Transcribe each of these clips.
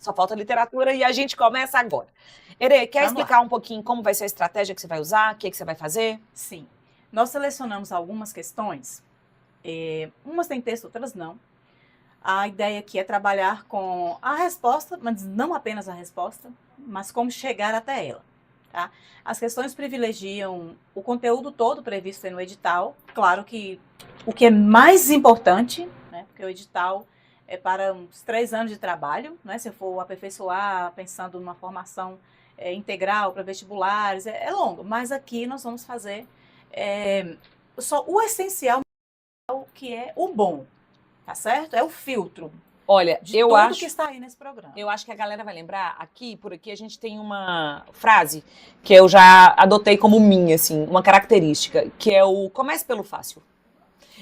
Só falta literatura e a gente começa agora. Ere, quer Vamos explicar um pouquinho como vai ser a estratégia que você vai usar, o que você vai fazer? Sim. Nós selecionamos algumas questões, umas têm texto, outras não. A ideia aqui é trabalhar com a resposta, mas não apenas a resposta, mas como chegar até ela. Tá? As questões privilegiam o conteúdo todo previsto no edital. Claro que o que é mais importante, né, porque o edital é para uns 3 anos de trabalho, né, se eu for aperfeiçoar pensando numa formação integral para vestibulares, é longo, mas aqui nós vamos fazer só o essencial, que é o bom, tá certo? É o filtro. Olha, de tudo que está aí nesse programa. Eu acho que a galera vai lembrar aqui, por aqui a gente tem uma frase que eu já adotei como minha, assim, uma característica, que é o comece pelo fácil.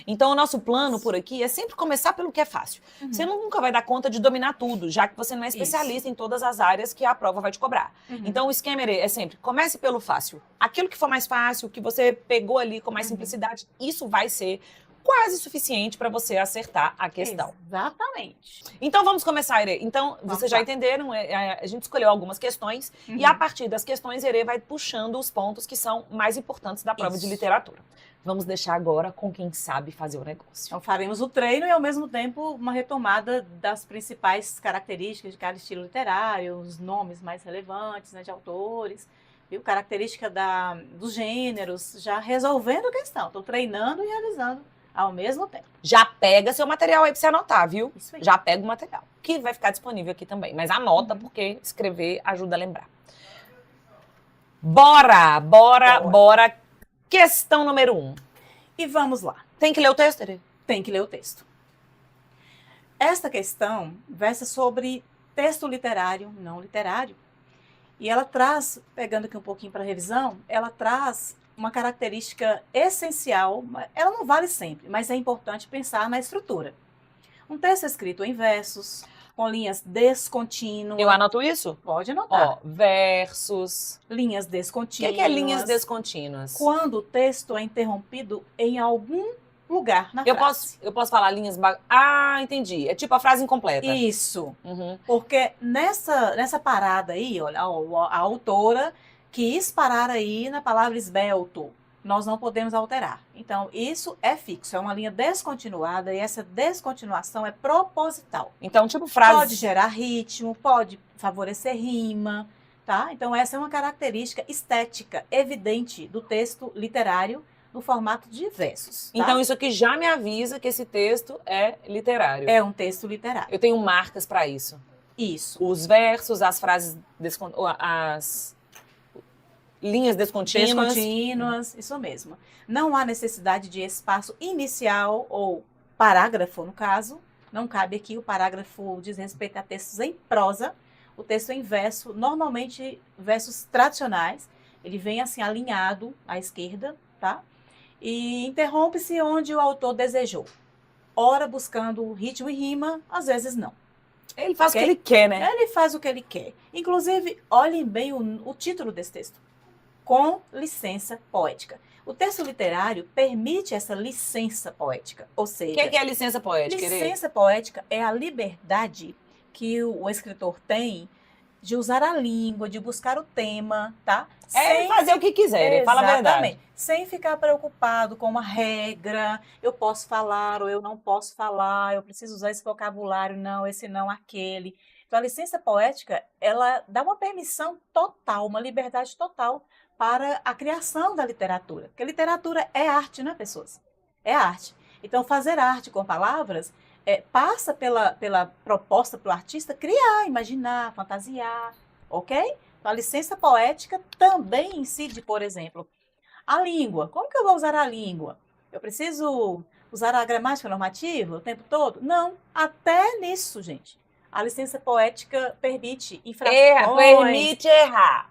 Então o nosso plano por aqui é sempre começar pelo que é fácil. Você nunca vai dar conta de dominar tudo, já que você não é especialista em todas as áreas que a prova vai te cobrar. Então o esquema é sempre, comece pelo fácil. Aquilo que for mais fácil, que você pegou ali com mais simplicidade, isso vai ser quase suficiente para você acertar a questão. Exatamente. Então vamos começar, Ere. Então, vocês já entenderam, a gente escolheu algumas questões e a partir das questões, Ere vai puxando os pontos que são mais importantes da prova de literatura. Vamos deixar agora com quem sabe fazer o negócio. Então faremos o treino e ao mesmo tempo uma retomada das principais características de cada estilo literário, os nomes mais relevantes, né, de autores, viu? Característica dos gêneros, já resolvendo a questão. Estou treinando e realizando ao mesmo tempo. Já pega seu material aí pra você anotar, viu? Isso aí. Já pega o material, que vai ficar disponível aqui também. Mas anota, porque escrever ajuda a lembrar. Bora! Questão número 1. E vamos lá. Tem que ler o texto, Ere? Tem que ler o texto. Esta questão versa sobre texto literário, não literário. E ela traz, pegando aqui um pouquinho para revisão, ela traz uma característica essencial, ela não vale sempre, mas é importante pensar na estrutura. Um texto escrito em versos, com linhas descontínuas. Eu anoto isso? Pode anotar. Ó, versos. Linhas descontínuas. O que é linhas descontínuas? Quando o texto é interrompido em algum lugar na frase. Eu posso falar linhas... Ah, entendi. É tipo a frase incompleta. Isso. Porque nessa parada aí, olha, a autora quis parar aí na palavra esbelto. Nós não podemos alterar. Então, isso é fixo, é uma linha descontinuada e essa descontinuação é proposital. Então, tipo frase... Pode gerar ritmo, pode favorecer rima, tá? Então, essa é uma característica estética evidente do texto literário no formato de versos. Tá? Então, isso aqui já me avisa que esse texto é literário. É um texto literário. Eu tenho marcas para isso. Isso. Os versos, as frases, as linhas descontínuas. Isso mesmo. Não há necessidade de espaço inicial ou parágrafo, no caso. Não cabe aqui, o parágrafo diz respeito a textos em prosa. O texto em verso, normalmente versos tradicionais, ele vem assim alinhado à esquerda, tá? E interrompe-se onde o autor desejou. Ora buscando ritmo e rima, às vezes não. Ele faz o que ele quer, né? Ele faz o que ele quer. Inclusive, olhem bem o título desse texto. Com licença poética. O texto literário permite essa licença poética. Ou seja... O que é a licença poética? Licença poética é a liberdade que o escritor tem de usar a língua, de buscar o tema, tá? Sem fazer o que quiser, ele fala a verdade. Sem ficar preocupado com uma regra, eu posso falar ou eu não posso falar, eu preciso usar esse vocabulário, não, esse não, aquele. Então, a licença poética, ela dá uma permissão total, uma liberdade total para a criação da literatura. Porque literatura é arte, né, pessoas? É arte. Então, fazer arte com palavras passa pela proposta para o artista criar, imaginar, fantasiar, ok? Então, a licença poética também incide, por exemplo, a língua. Como que eu vou usar a língua? Eu preciso usar a gramática normativa o tempo todo? Não, até nisso, gente. A licença poética permite infrações. Permite errar.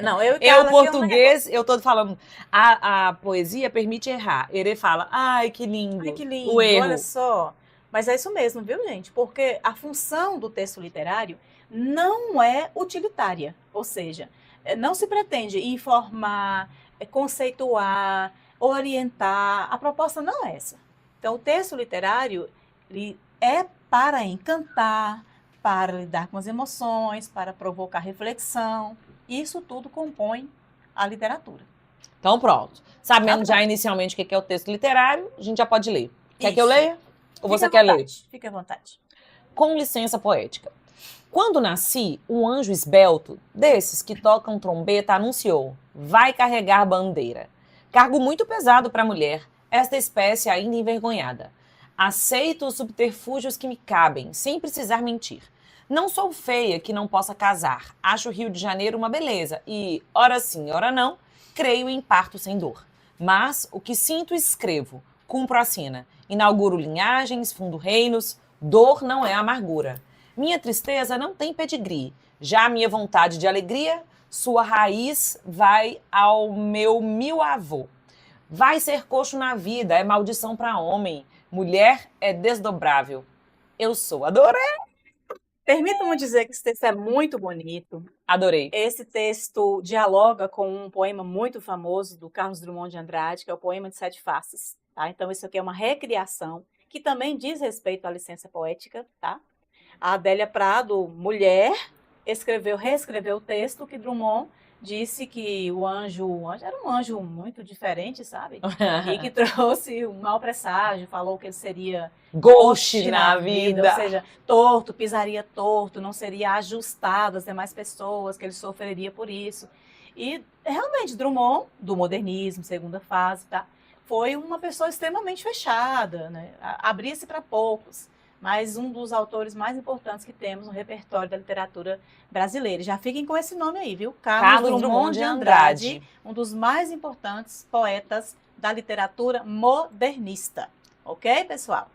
Não, eu português, eu tô falando, a poesia permite errar. Ere fala, ai, que lindo. Ai, que lindo, o erro. Olha só. Mas é isso mesmo, viu, gente? Porque a função do texto literário não é utilitária. Ou seja, não se pretende informar, conceituar, orientar. A proposta não é essa. Então, o texto literário ele é para encantar, para lidar com as emoções, para provocar reflexão. Isso tudo compõe a literatura. Então, pronto. Sabendo Tá bom. já inicialmente o que é o texto literário, a gente já pode ler. Quer que eu Isso. leia? Ou você Fique quer à ler? vontade, fique à vontade. Com licença poética. Quando nasci, um anjo esbelto, desses que tocam trombeta, anunciou: vai carregar bandeira. Cargo muito pesado para a mulher, esta espécie ainda envergonhada. Aceito os subterfúgios que me cabem, sem precisar mentir. Não sou feia que não possa casar. Acho o Rio de Janeiro uma beleza e, ora sim, ora não, creio em parto sem dor. Mas o que sinto, escrevo. Cumpro a sina. Inauguro linhagens, fundo reinos. Dor não é amargura. Minha tristeza não tem pedigree. Já a minha vontade de alegria, sua raiz vai ao meu avô. Vai ser coxo na vida, é maldição para homem. Mulher é desdobrável. Eu sou. Adorei. Permita-me dizer que esse texto é muito bonito. Adorei. Esse texto dialoga com um poema muito famoso do Carlos Drummond de Andrade, que é o Poema de Sete Faces. Tá? Então, isso aqui é uma recriação que também diz respeito à licença poética. Tá? A Adélia Prado, mulher, reescreveu o texto que Drummond disse que o anjo era um anjo muito diferente, sabe? E que trouxe um mau presságio, falou que ele seria Ghost na vida. ou seja, torto, pisaria torto, não seria ajustado às demais pessoas, que ele sofreria por isso. E realmente Drummond, do modernismo, segunda fase, tá? Foi uma pessoa extremamente fechada, né? Abria-se para poucos, mas um dos autores mais importantes que temos no repertório da literatura brasileira. Já fiquem com esse nome aí, viu? Carlos Drummond de Andrade, um dos mais importantes poetas da literatura modernista. Ok, pessoal?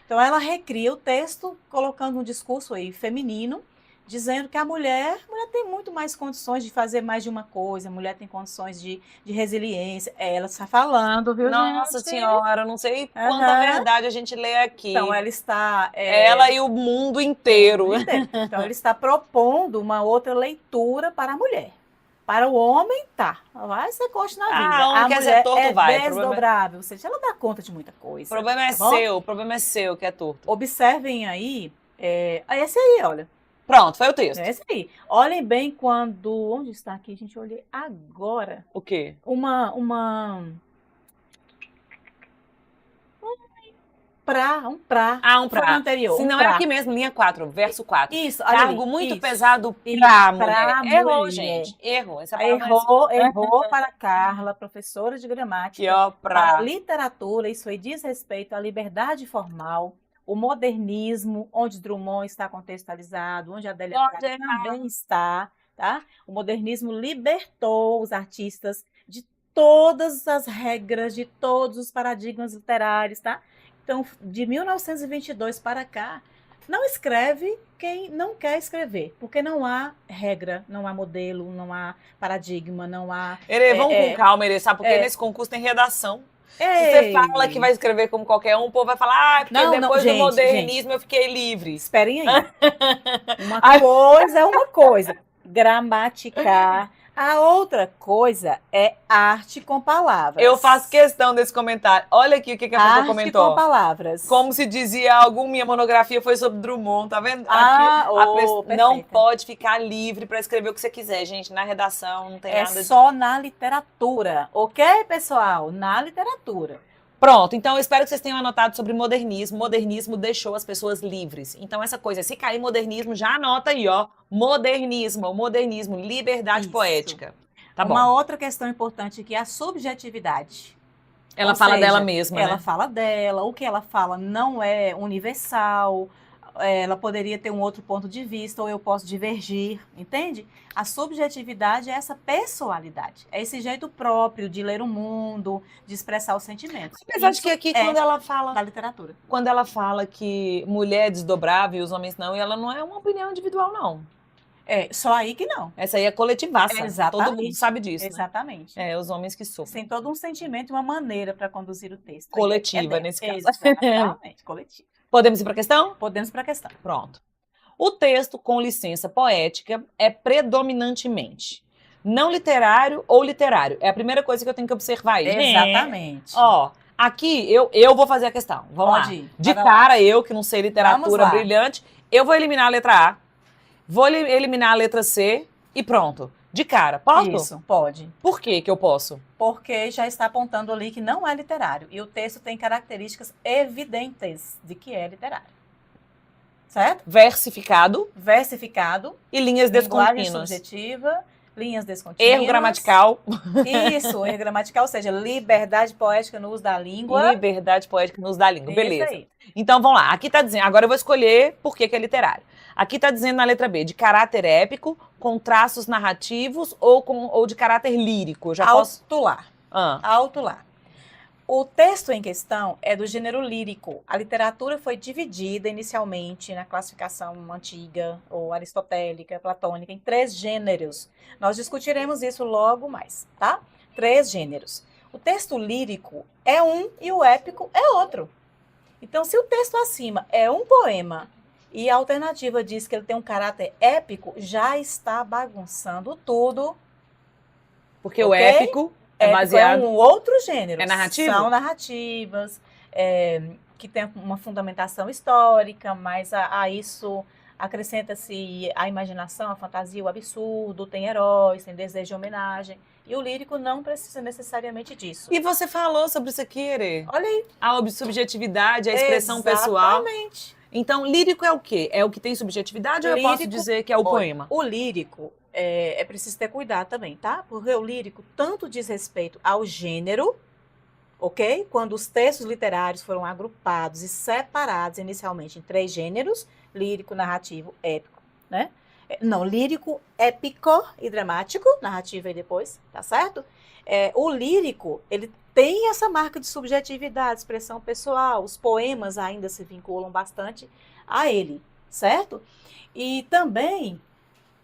Então, ela recria o texto colocando um discurso aí feminino, dizendo que a mulher tem muito mais condições de fazer mais de uma coisa, a mulher tem condições de resiliência. Ela está falando, viu, Nossa gente? Senhora, não sei quanta verdade a gente lê aqui. Então, ela está... Ela e o mundo inteiro. Então, ele está propondo uma outra leitura para a mulher. Para o homem, tá. Vai ser coxo na vida. A mulher ser torto, é vai. desdobrável, ou seja, ela dá conta de muita coisa. O problema é tá bom? seu, o problema é seu que é torto. Observem aí, esse aí, olha. Pronto, foi o texto. É esse aí. Olhem bem quando... Onde está aqui? Gente, eu olhei agora. O quê? Um pra. Um Foi pra. no anterior. Se não é aqui mesmo, linha 4, verso 4. Isso, olha Cargo ali, muito isso. pesado Isso, pra pra mulher. Errou, mulher. gente. Errou. Essa palavra é assim. Errou para Carla, professora de gramática. Que ó, Para pra. literatura, isso aí diz respeito à liberdade formal, o modernismo, onde Drummond está contextualizado, onde Adélia Prado também está, tá? O modernismo libertou os artistas de todas as regras, de todos os paradigmas literários, tá? Então, de 1922 para cá, não escreve quem não quer escrever, porque não há regra, não há modelo, não há paradigma, não há... Vamos com calma, Erê, sabe? Porque nesse concurso tem redação. Se você fala que vai escrever como qualquer um, o povo vai falar, porque depois do modernismo eu fiquei livre. Esperem aí. Uma coisa é uma coisa, gramaticar. A outra coisa é arte com palavras. Eu faço questão desse comentário. Olha aqui o que a pessoa comentou. Arte com palavras. Como se dizia algo, minha monografia foi sobre Drummond, tá vendo? Aqui, não pode ficar livre para escrever o que você quiser, gente. Na redação não tem nada de... É só na literatura, ok, pessoal? Na literatura. Pronto, então eu espero que vocês tenham anotado sobre modernismo. Modernismo deixou as pessoas livres. Então essa coisa, se cair modernismo, já anota aí, ó. Modernismo, liberdade poética. Tá bom. Uma outra questão importante aqui é a subjetividade. Ela fala dela mesma, ela né? fala dela, o que ela fala não é universal, ela poderia ter um outro ponto de vista, ou eu posso divergir, entende? A subjetividade é essa pessoalidade, é esse jeito próprio de ler o mundo, de expressar os sentimentos. Apesar de que aqui, quando ela fala... da literatura. Quando ela fala que mulher é desdobrável e os homens não, e ela não é uma opinião individual, não. Só aí que não. Essa aí é coletivaça. Exatamente. Todo mundo sabe disso, Exatamente. né? Os homens que sofrem. Tem todo um sentimento e uma maneira para conduzir o texto. Coletiva, nesse caso. Exatamente, coletiva. Podemos ir para a questão? Podemos para a questão. Pronto. O texto, com licença poética, é predominantemente não literário ou literário. É a primeira coisa que eu tenho que observar aí. Exatamente. Ó, aqui eu vou fazer a questão. Vamos lá. Ir. De cara, eu que não sei literatura brilhante, Eu vou eliminar a letra A, vou eliminar a letra C e pronto. De cara, posso? Isso, pode. Por que que eu posso? Porque já está apontando ali que não é literário. E o texto tem características evidentes de que é literário. Certo? Versificado Versificado, e linhas linguagem descontínuas. subjetiva, linhas descontínuas. Erro gramatical. Isso, erro gramatical, ou seja, liberdade poética no uso da língua. Liberdade poética no uso da língua. Isso Beleza. aí. Então, vamos lá. Aqui tá dizendo... Agora eu vou escolher por que que é literário. Aqui tá dizendo na letra B, de caráter épico, com traços narrativos ou de caráter lírico. Eu já posso... Autular. Ah, Autular. O texto em questão é do gênero lírico. A literatura foi dividida inicialmente na classificação antiga, ou aristotélica, platônica, em 3 gêneros. Nós discutiremos isso logo mais, tá? 3 gêneros. O texto lírico é um e o épico é outro. Então, se o texto acima é um poema e a alternativa diz que ele tem um caráter épico, já está bagunçando tudo. porque o Ok? épico é Épico baseado... é um outro gênero. É narrativo? São narrativas, que tem uma fundamentação histórica, mas a isso acrescenta-se a imaginação, a fantasia, o absurdo, tem heróis, tem desejo de homenagem. E o lírico não precisa necessariamente disso. E você falou sobre isso aqui, Ere. Olha aí. A subjetividade, a expressão pessoal. Exatamente. Então, lírico é o quê? É o que tem subjetividade ou eu posso Lírico, dizer que é o olha, poema? O lírico é preciso ter cuidado também, tá? Porque o lírico tanto diz respeito ao gênero, ok? Quando os textos literários foram agrupados e separados inicialmente em 3 gêneros, lírico, narrativo, épico, né? Não, lírico, épico e dramático, narrativo aí depois, tá certo? O lírico, ele tem essa marca de subjetividade, expressão pessoal, os poemas ainda se vinculam bastante a ele, certo? E também,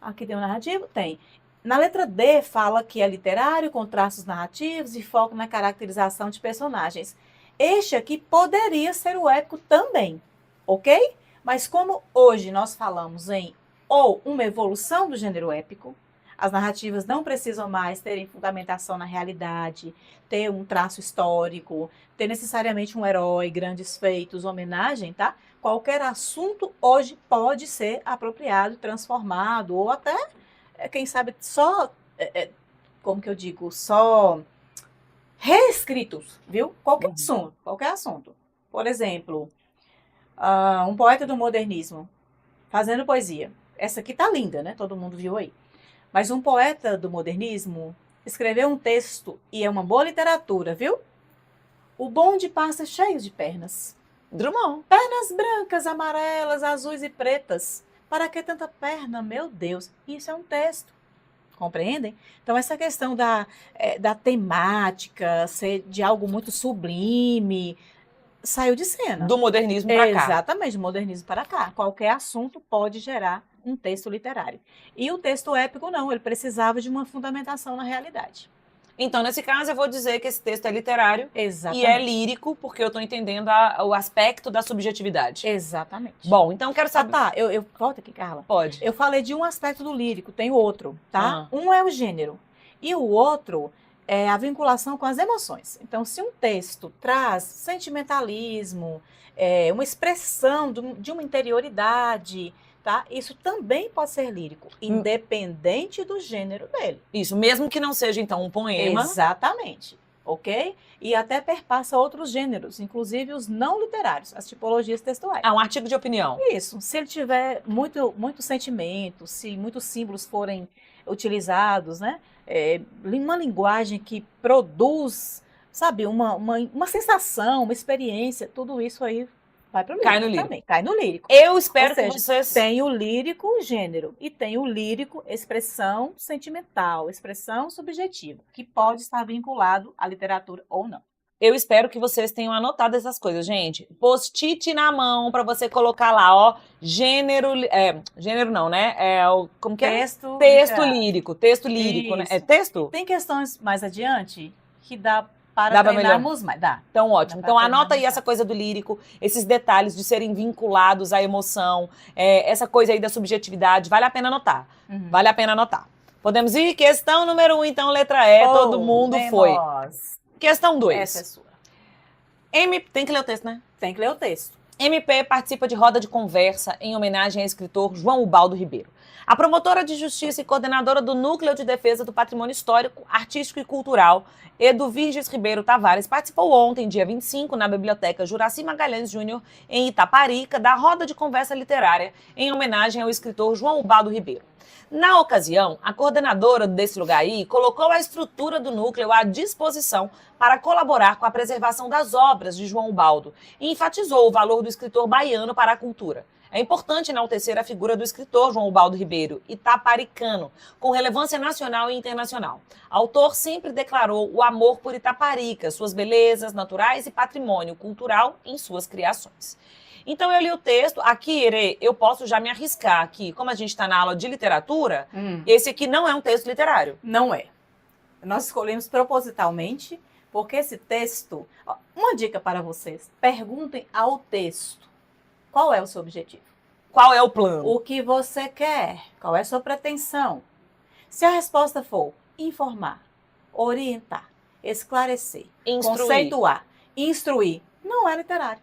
aqui tem um narrativo? Tem. Na letra D fala que é literário, com traços narrativos e foco na caracterização de personagens. Este aqui poderia ser o épico também, ok? Mas como hoje nós falamos em ou uma evolução do gênero épico, as narrativas não precisam mais terem fundamentação na realidade, ter um traço histórico, ter necessariamente um herói, grandes feitos, homenagem, tá? Qualquer assunto hoje pode ser apropriado, transformado, ou até, quem sabe, só, como que eu digo, só reescritos, viu? Qualquer assunto, qualquer assunto. Por exemplo, um poeta do modernismo fazendo poesia. Essa aqui tá linda, né? Todo mundo viu aí. Mas um poeta do modernismo escreveu um texto e é uma boa literatura, viu? O bonde passa cheio de pernas. Drummond. Pernas brancas, amarelas, azuis e pretas. Para que tanta perna? Meu Deus, isso é um texto. Compreendem? Então, essa questão da temática, ser de algo muito sublime, saiu de cena. Do modernismo para cá. Exatamente, do modernismo para cá. Qualquer assunto pode gerar um texto literário. E o texto épico não, ele precisava de uma fundamentação na realidade. Então, nesse caso, eu vou dizer que esse texto é literário Exatamente. e é lírico, porque eu estou entendendo o aspecto da subjetividade. Exatamente. Bom, então quero saber... eu volta aqui, Carla. Pode. Eu falei de um aspecto do lírico, tem outro, tá? Uhum. Um é o gênero e o outro é a vinculação com as emoções. Então, se um texto traz sentimentalismo, uma expressão de uma interioridade, tá? Isso também pode ser lírico, independente do gênero dele. Isso, mesmo que não seja, então, um poema. Exatamente, ok? E até perpassa outros gêneros, inclusive os não literários, as tipologias textuais. Um artigo de opinião. Isso, se ele tiver muito sentimento, se muitos símbolos forem utilizados, né? Uma linguagem que produz, sabe, uma sensação, uma experiência, tudo isso aí vai para o lírico. Cai no lírico. Também. Cai no lírico. Eu espero Ou seja, que vocês... Tem o lírico gênero e tem o lírico expressão sentimental, expressão subjetiva, que pode estar vinculado à literatura ou não. Eu espero que vocês tenham anotado essas coisas, gente. Post-it na mão para você colocar lá, ó, gênero, gênero não, né? Como que é? Texto lírico, né? É texto? Tem questões mais adiante que dá para treinarmos mais. Dá. Então, ótimo. Então, anota aí mais. essa coisa do lírico, esses detalhes de serem vinculados à emoção, essa coisa aí da subjetividade, vale a pena anotar. Uhum. Vale a pena anotar. Podemos ir? Questão número 1, então, letra E, todo mundo foi. Questão 2. Essa é sua. Tem que ler o texto, né? Tem que ler o texto. MP participa de roda de conversa em homenagem ao escritor João Ubaldo Ribeiro. A promotora de justiça e coordenadora do Núcleo de Defesa do Patrimônio Histórico, Artístico e Cultural, Eduvirges Ribeiro Tavares, participou ontem, dia 25, na Biblioteca Juraci Magalhães Júnior, em Itaparica, da roda de conversa literária em homenagem ao escritor João Ubaldo Ribeiro. Na ocasião, a coordenadora desse lugar aí colocou a estrutura do núcleo à disposição para colaborar com a preservação das obras de João Ubaldo e enfatizou o valor do escritor baiano para a cultura. É importante enaltecer a figura do escritor João Ubaldo Ribeiro, itaparicano, com relevância nacional e internacional. O autor sempre declarou o amor por Itaparica, suas belezas naturais e patrimônio cultural em suas criações. Então eu li o texto, aqui, Irê, eu posso já me arriscar aqui, como a gente está na aula de literatura, esse aqui não é um texto literário. Não é. Nós escolhemos propositalmente, porque esse texto... Uma dica para vocês, perguntem ao texto. Qual é o seu objetivo? Qual é o plano? O que você quer? Qual é a sua pretensão? Se a resposta for informar, orientar, esclarecer, conceituar, instruir, não é literário.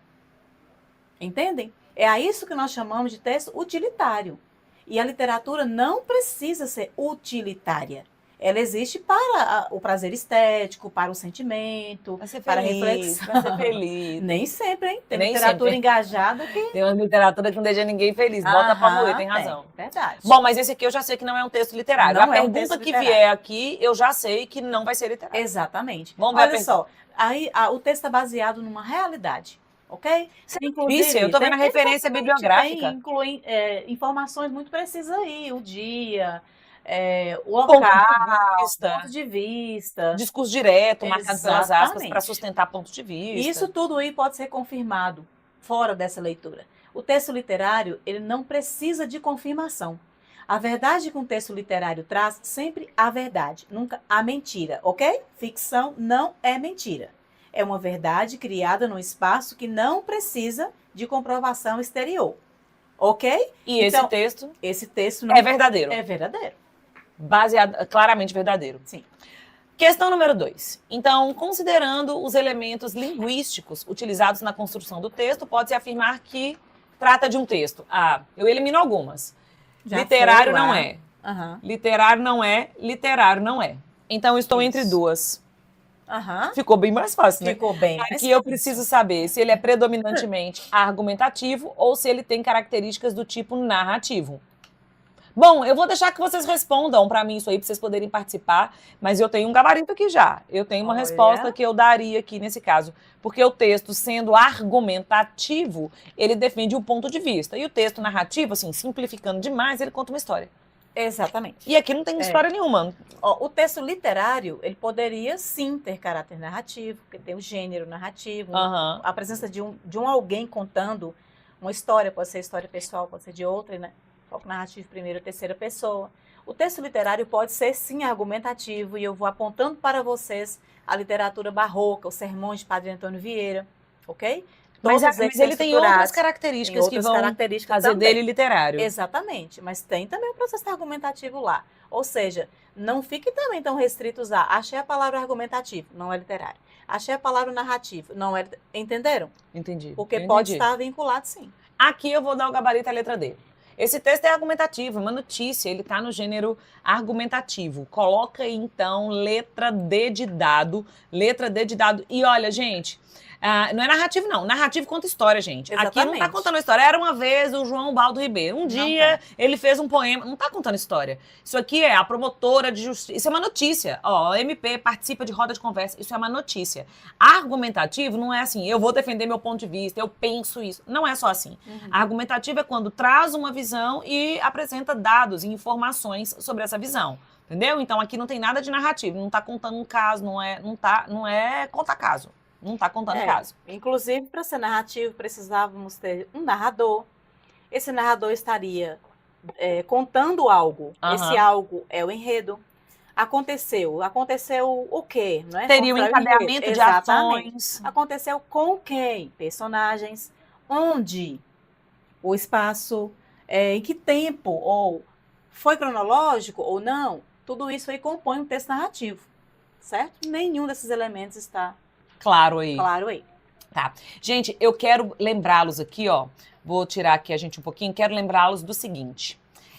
Entendem? É a isso que nós chamamos de texto utilitário. E a literatura não precisa ser utilitária. Ela existe para o prazer estético, para o sentimento, para a reflexão. Para ser feliz. Nem sempre, hein? Tem Nem literatura sempre. engajada que... Tem uma literatura que não deixa ninguém feliz. Bota pra moer, tem razão. Verdade. Bom, mas esse aqui eu já sei que não é um texto literário. Não a é um pergunta texto que literário. vier aqui, eu já sei que não vai ser literário. Exatamente. Vamos ver Olha só, aí o texto é baseado numa realidade, ok? Inclusive, eu tô vendo a referência bibliográfica. Inclui informações muito precisas aí, o dia, o Ponto local, de vista. ponto de vista. Discurso direto, marcado pelas aspas, Exatamente. para sustentar pontos de vista. Isso tudo aí pode ser confirmado fora dessa leitura. O texto literário, ele não precisa de confirmação. A verdade que um texto literário traz, sempre a verdade, nunca a mentira, ok? Ficção não é mentira. É uma verdade criada num espaço que não precisa de comprovação exterior, ok? E então, esse texto não é verdadeiro. É verdadeiro. Baseado, claramente verdadeiro. Sim. Questão número 2. Então, considerando os elementos linguísticos utilizados na construção do texto, pode-se afirmar que trata de um texto. Eu elimino algumas. Já literário não é. Uhum. Literário não é. Literário não é. Então, estou entre duas. Uhum. Ficou bem mais fácil, né? Ficou bem. Aqui eu preciso saber se ele é predominantemente argumentativo ou se ele tem características do tipo narrativo. Bom, eu vou deixar que vocês respondam para mim isso aí, para vocês poderem participar, mas eu tenho um gabarito aqui já. Eu tenho uma resposta que eu daria aqui nesse caso. Porque o texto, sendo argumentativo, ele defende o ponto de vista. E o texto narrativo, assim, simplificando demais, ele conta uma história. Exatamente. E aqui não tem história nenhuma. O texto literário, ele poderia sim ter caráter narrativo, porque tem o gênero narrativo, a presença de um alguém contando uma história, pode ser história pessoal, pode ser de outra, né? Foco narrativo, primeira, terceira pessoa. O texto literário pode ser sim argumentativo, e eu vou apontando para vocês a literatura barroca, os sermões de Padre Antônio Vieira, ok? Mas ele tem outras características que vão fazer também dele literário. Exatamente, mas tem também o processo argumentativo lá. Ou seja, não fiquem também tão restritos a achei a palavra argumentativo, não é literário. Achei a palavra narrativo, não é... Entenderam? Entendi. Porque pode estar vinculado, sim. Aqui eu vou dar o gabarito à letra D. Esse texto é argumentativo, uma notícia, ele está no gênero argumentativo. Coloca aí, então, letra D de dado, E olha, gente, não é narrativo, não. Narrativo conta história, gente. Exatamente. Aqui não está contando história. Era uma vez o João Ubaldo Ribeiro. Um dia ele fez um poema. Não está contando história. Isso aqui é a promotora de justiça. Isso é uma notícia. Ó, a MP participa de roda de conversa. Isso é uma notícia. Argumentativo não é assim, eu vou defender meu ponto de vista, eu penso isso. Não é só assim. Argumentativo é quando traz uma visão e apresenta dados e informações sobre essa visão. Entendeu? Então aqui não tem nada de narrativo. Não está contando um caso, não é contar caso. Não está contando caso. Inclusive, para ser narrativo, precisávamos ter um narrador. Esse narrador estaria contando algo. Esse algo é o enredo. Aconteceu o quê? Não é? Teria um encadeamento de ações. Aconteceu com quem? Personagens. Onde? O espaço. Em que tempo? Ou foi cronológico ou não? Tudo isso aí compõe um texto narrativo. Certo? Nenhum desses elementos está... Claro aí. Tá. Gente, eu quero lembrá-los aqui, ó. Vou tirar aqui a gente um pouquinho. Quero lembrá-los do seguinte.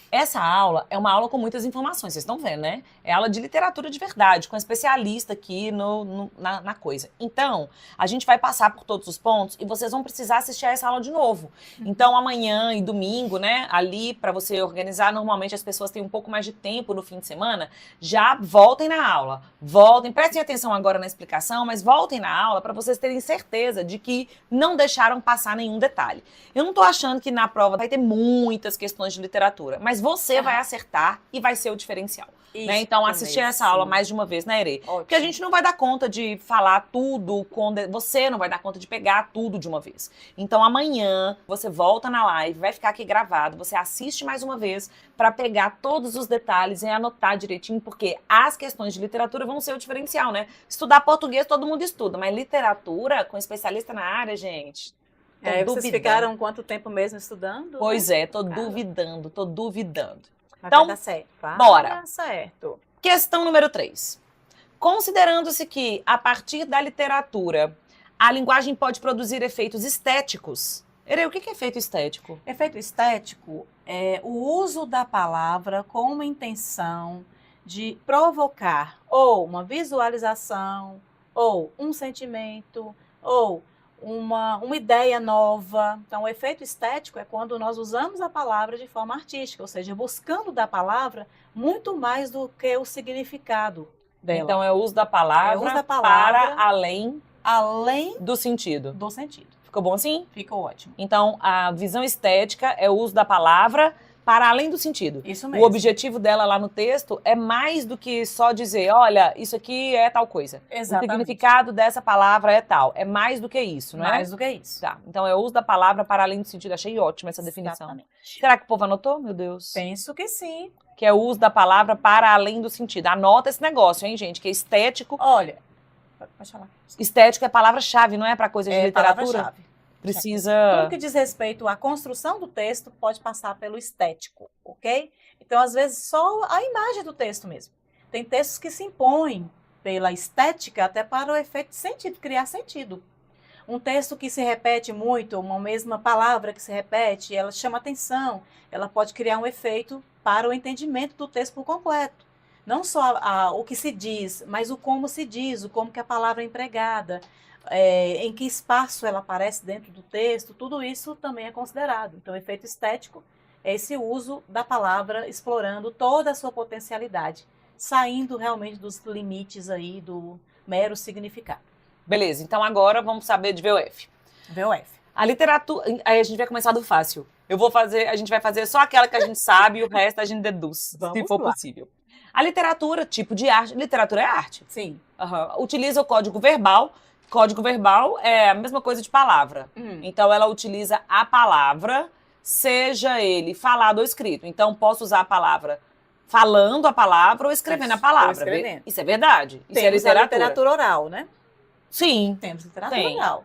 Essa aula é uma aula com muitas informações, vocês estão vendo, né? É aula de literatura de verdade, com um especialista aqui na coisa. Então, a gente vai passar por todos os pontos e vocês vão precisar assistir a essa aula de novo. Então, amanhã e domingo, né, ali para você organizar, normalmente as pessoas têm um pouco mais de tempo no fim de semana, já voltem na aula. Voltem, prestem atenção agora na explicação, mas voltem na aula para vocês terem certeza de que não deixaram passar nenhum detalhe. Eu não tô achando que na prova vai ter muitas questões de literatura, mas você vai acertar e vai ser o diferencial. Né? Então, assistir essa aula mais de uma vez, né, Ere? Porque a gente não vai dar conta de falar tudo, você não vai dar conta de pegar tudo de uma vez. Então, amanhã, você volta na live, vai ficar aqui gravado, você assiste mais uma vez para pegar todos os detalhes e anotar direitinho, porque as questões de literatura vão ser o diferencial, né? Estudar português todo mundo estuda, mas literatura com especialista na área, gente... Vocês ficaram quanto tempo mesmo estudando? Pois é, tô duvidando. Mas então, vai dar certo. bora. Vai dar certo. Questão número 3. Considerando-se que, a partir da literatura, a linguagem pode produzir efeitos estéticos. Ere, o que é efeito estético? Efeito estético é o uso da palavra com uma intenção de provocar ou uma visualização, ou um sentimento, ou uma ideia nova. Então, o efeito estético é quando nós usamos a palavra de forma artística, ou seja, buscando da palavra muito mais do que o significado dela. Então, é o uso da palavra, para além do sentido. Do sentido. Ficou bom assim? Ficou ótimo. Então, a visão estética é o uso da palavra para além do sentido. Isso mesmo. O objetivo dela lá no texto é mais do que só dizer, olha, isso aqui é tal coisa. Exatamente. O significado dessa palavra é tal. É mais do que isso, não é? Mais do que isso. Tá. Então, é o uso da palavra para além do sentido. Achei ótima essa definição. Exatamente. Será que o povo anotou? Meu Deus. Penso que sim. Que é o uso da palavra para além do sentido. Anota esse negócio, hein, gente? Que é estético. Olha, pode falar. Estético é palavra-chave, não é para coisa de literatura? Palavra-chave. Precisa... Tudo que diz respeito à construção do texto pode passar pelo estético, ok? Então, às vezes, só a imagem do texto mesmo. Tem textos que se impõem pela estética até para o efeito de sentido, criar sentido. Um texto que se repete muito, uma mesma palavra que se repete, ela chama atenção, ela pode criar um efeito para o entendimento do texto por completo. Não só o que se diz, mas o como se diz, o como que a palavra é empregada, em que espaço ela aparece dentro do texto, tudo isso também é considerado. Então, o efeito estético é esse uso da palavra explorando toda a sua potencialidade, saindo realmente dos limites aí do mero significado. Beleza, então agora vamos saber de VOF. VOF. A literatura... Aí a gente vai começar do fácil. A gente vai fazer só aquela que a gente sabe e o resto a gente deduz, se for possível. A literatura, tipo de arte... Literatura é arte. Sim. Utiliza o código verbal. Código verbal é a mesma coisa de palavra. Então, ela utiliza a palavra, seja ele falado ou escrito. Então, posso usar a palavra falando a palavra ou escrevendo a palavra. Escrevendo. Isso é verdade. Isso é literatura. A literatura oral, né? Sim. Temos literatura oral.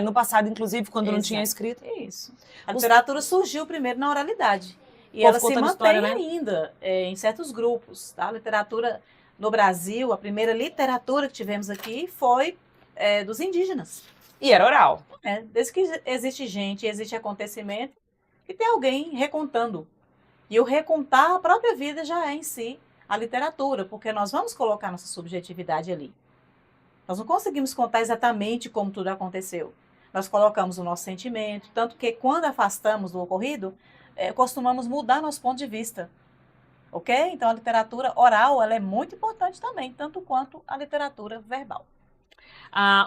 No passado, inclusive, quando não tinha escrito. Isso. A literatura surgiu primeiro na oralidade. E ela se mantém ainda em certos grupos. Tá? A literatura no Brasil, a primeira literatura que tivemos aqui foi dos indígenas. E era oral. Desde que existe gente, existe acontecimento, e tem alguém recontando. E o recontar a própria vida já é em si a literatura, porque nós vamos colocar nossa subjetividade ali. Nós não conseguimos contar exatamente como tudo aconteceu. Nós colocamos o nosso sentimento, tanto que quando afastamos do ocorrido, costumamos mudar nosso ponto de vista. Ok? Então a literatura oral ela é muito importante também, tanto quanto a literatura verbal.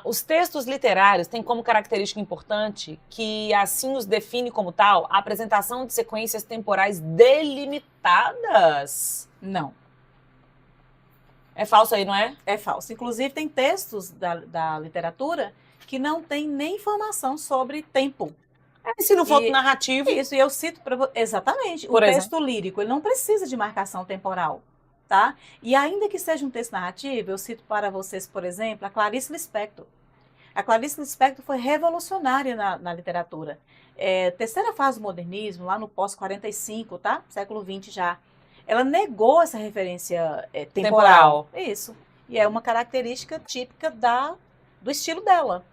Os textos literários têm como característica importante que assim os define como tal a apresentação de sequências temporais delimitadas. Não. É falso aí, não é? É falso. Inclusive tem textos da literatura que não tem nem informação sobre tempo. Se não for narrativo... Isso, e eu cito para exatamente. O texto lírico, ele não precisa de marcação temporal. Tá? E ainda que seja um texto narrativo, eu cito para vocês, por exemplo, a Clarice Lispector. A Clarice Lispector foi revolucionária na literatura. Terceira fase do modernismo, lá no pós-45, tá? Século XX já. Ela negou essa referência temporal. Isso. E é uma característica típica do estilo dela.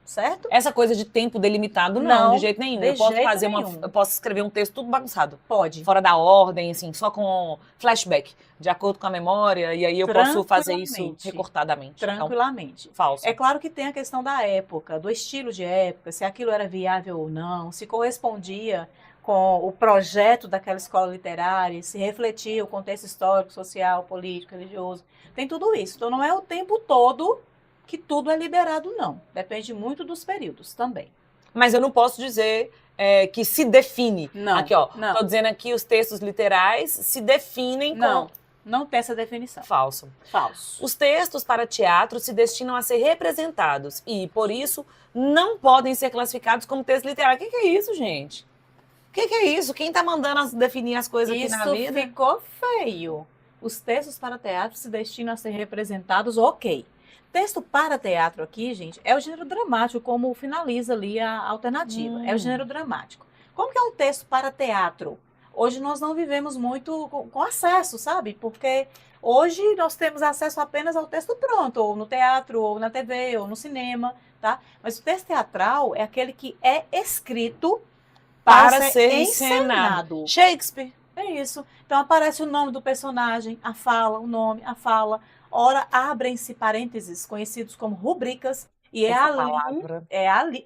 certo? Essa coisa de tempo delimitado, não, Não, de jeito nenhum. de Eu posso jeito fazer nenhum. eu posso escrever um texto tudo bagunçado, Pode. fora da ordem, assim, só com flashback, de acordo com a memória, e aí eu posso fazer isso Tranquilamente. recortadamente. Então, Tranquilamente. falso. É claro que tem a questão da época, do estilo de época, se aquilo era viável ou não, se correspondia com o projeto daquela escola literária, se refletia o contexto histórico, social, político, religioso. Tem tudo isso. Então, não é o tempo todo que tudo é liberado, não. Depende muito dos períodos também. Mas eu não posso dizer que se define. Não, Aqui, ó, não. tô dizendo aqui os textos literais se definem Não, com... não tem essa definição. Falso. Falso. Os textos para teatro se destinam a ser representados e, por isso, não podem ser classificados como texto literário. O que é isso, gente? O que é isso? Quem tá mandando definir as coisas aqui na vida? Isso ficou feio. Os textos para teatro se destinam a ser representados, ok. Texto para teatro aqui, gente, é o gênero dramático, como finaliza ali a alternativa. É o gênero dramático. Como que é um texto para teatro? Hoje nós não vivemos muito com acesso, sabe? Porque hoje nós temos acesso apenas ao texto pronto, ou no teatro, ou na TV, ou no cinema, tá? Mas o texto teatral é aquele que é escrito para ser encenado. Shakespeare. É isso. Então aparece o nome do personagem, a fala, o nome, a fala. Ora, abrem-se parênteses, conhecidos como rubricas, e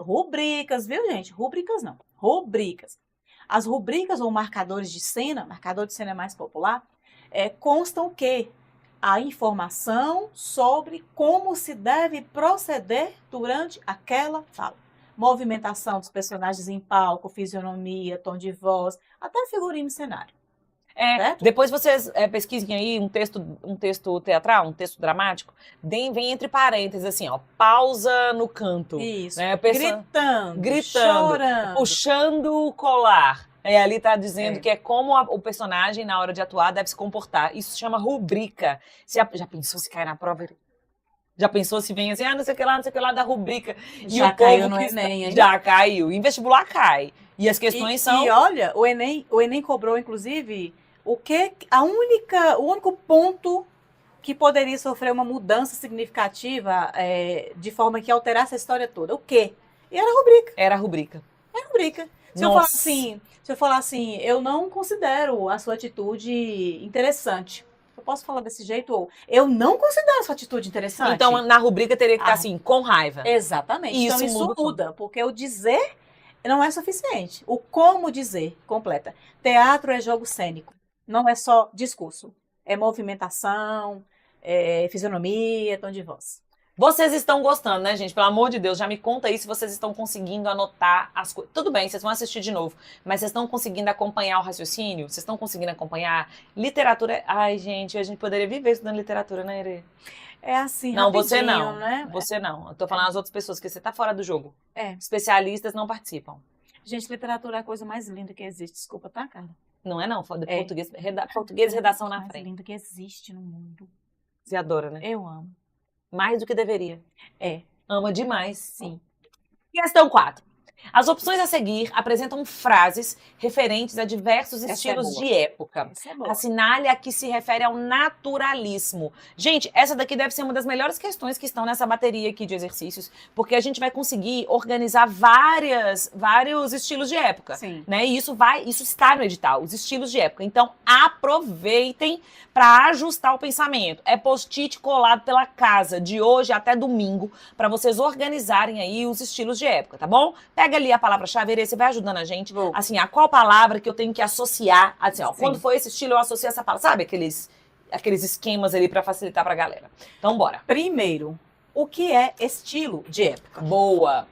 rubricas, viu, gente? Rubricas não. Rubricas. As rubricas ou marcadores de cena, marcador de cena é mais popular, constam que a informação sobre como se deve proceder durante aquela fala. Movimentação dos personagens em palco, fisionomia, tom de voz, até figurino e cenário. Certo? Depois vocês pesquisem aí um texto teatral, um texto dramático, vem entre parênteses assim, ó, pausa no canto. Isso. Né? Gritando, chorando, puxando o colar. Ali tá dizendo que é como o personagem, na hora de atuar, deve se comportar. Isso se chama rubrica. Você já pensou se cai na prova? Já pensou se vem assim, não sei o que lá da rubrica. Já caiu no Enem, hein? Já caiu. Em vestibular cai. E as questões são... E olha, o Enem cobrou, inclusive, o único ponto que poderia sofrer uma mudança significativa de forma que alterasse a história toda. O quê? E era a rubrica. Era a rubrica. Era a rubrica. Se eu falar assim, eu não considero a sua atitude interessante. Eu posso falar desse jeito? Ou eu não considero a sua atitude interessante. Então, na rubrica teria que estar assim, com raiva. Exatamente. Isso então, isso muda, porque o dizer não é suficiente. O como dizer completa. Teatro é jogo cênico. Não é só discurso. É movimentação, fisionomia, tom de voz. Vocês estão gostando, né, gente? Pelo amor de Deus, já me conta aí se vocês estão conseguindo anotar as coisas. Tudo bem, vocês vão assistir de novo, mas vocês estão conseguindo acompanhar o raciocínio? Vocês estão conseguindo acompanhar? Literatura... Ai, gente, a gente poderia viver estudando literatura, né, Irê? É assim, não, você não, né? Você não. Eu tô falando as outras pessoas, que você tá fora do jogo. É. Especialistas não participam. Gente, literatura é a coisa mais linda que existe. Desculpa, tá, cara? Não é não, português, redação na frente. Mais linda que existe no mundo. Você adora, né? Eu amo. Mais do que deveria. Ama demais. Sim. Questão 4. As opções a seguir apresentam frases referentes a diversos estilos de época. Assinale a que se refere ao naturalismo. Gente, essa daqui deve ser uma das melhores questões que estão nessa bateria aqui de exercícios, porque a gente vai conseguir organizar vários estilos de época. Sim. Né? E isso está no edital, os estilos de época. Então, aproveitem para ajustar o pensamento. É post-it colado pela casa de hoje até domingo para vocês organizarem aí os estilos de época, tá bom? Pega ali a palavra-chave, você vai ajudando a gente, assim, a qual palavra que eu tenho que associar, assim, ó, quando for esse estilo eu associo essa palavra, sabe aqueles esquemas ali pra facilitar pra galera. Então, bora. Primeiro, o que é estilo de época? Boa.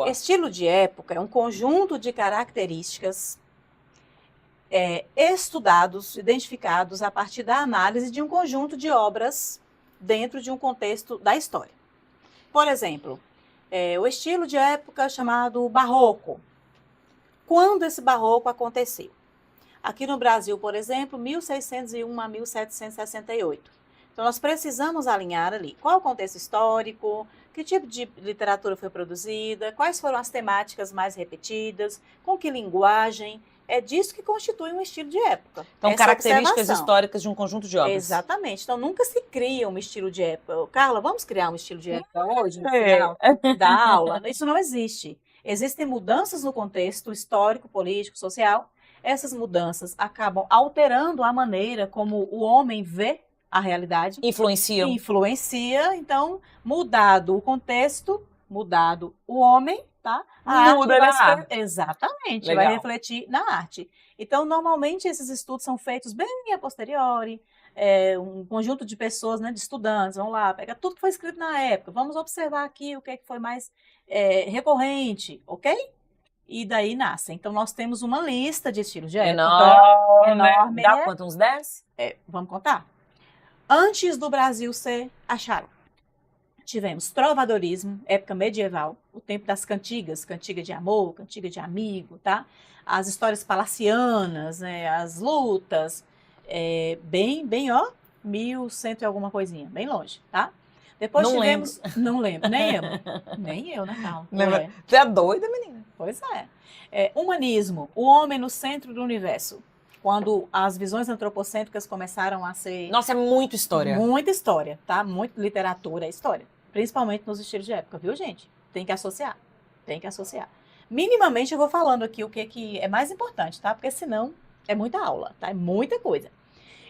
Estilo de época é um conjunto de características estudados, identificados a partir da análise de um conjunto de obras dentro de um contexto da história. Por exemplo, o estilo de época chamado barroco. Quando esse barroco aconteceu? Aqui no Brasil, por exemplo, 1601 a 1768. Então, nós precisamos alinhar ali qual o contexto histórico, que tipo de literatura foi produzida, quais foram as temáticas mais repetidas, com que linguagem, É disso que constitui um estilo de época. Então, Essa características observação. históricas de um conjunto de obras. Exatamente. Então, nunca se cria um estilo de época. Carla, vamos criar um estilo de época hoje, no É. final da aula? Isso não existe. Existem mudanças no contexto histórico, político, social. Essas mudanças acabam alterando a maneira como o homem vê a realidade. Influenciam. Influencia. Então, mudado o contexto, mudado o homem, tá? A Muda arte vai na se... arte. Exatamente, Legal. vai refletir na arte. Então, normalmente, esses estudos são feitos bem a posteriori, um conjunto de pessoas, né, de estudantes, vão lá, pega tudo que foi escrito na época, vamos observar aqui o que, é que foi mais recorrente, ok? E daí nasce. Então, nós temos uma lista de estilos de época. Enorme. Dá quanto? Uns 10? Vamos contar? Antes do Brasil ser achado, tivemos trovadorismo, época medieval, o tempo das cantigas, cantiga de amor, cantiga de amigo, tá? As histórias palacianas, né? As lutas, bem, ó, 1100 e alguma coisinha, bem longe, tá? Depois Não tivemos... Não lembro, nem eu, né, Carla? Lembra? Você é doida, menina? Pois é. Humanismo, o homem no centro do universo. Quando as visões antropocêntricas começaram a ser... Nossa, é muito história. Muita história, tá? Muita literatura, história. Principalmente nos estilos de época, viu, gente? Tem que associar. Tem que associar. Minimamente eu vou falando aqui o que é mais importante, tá? Porque senão é muita aula, tá? É muita coisa.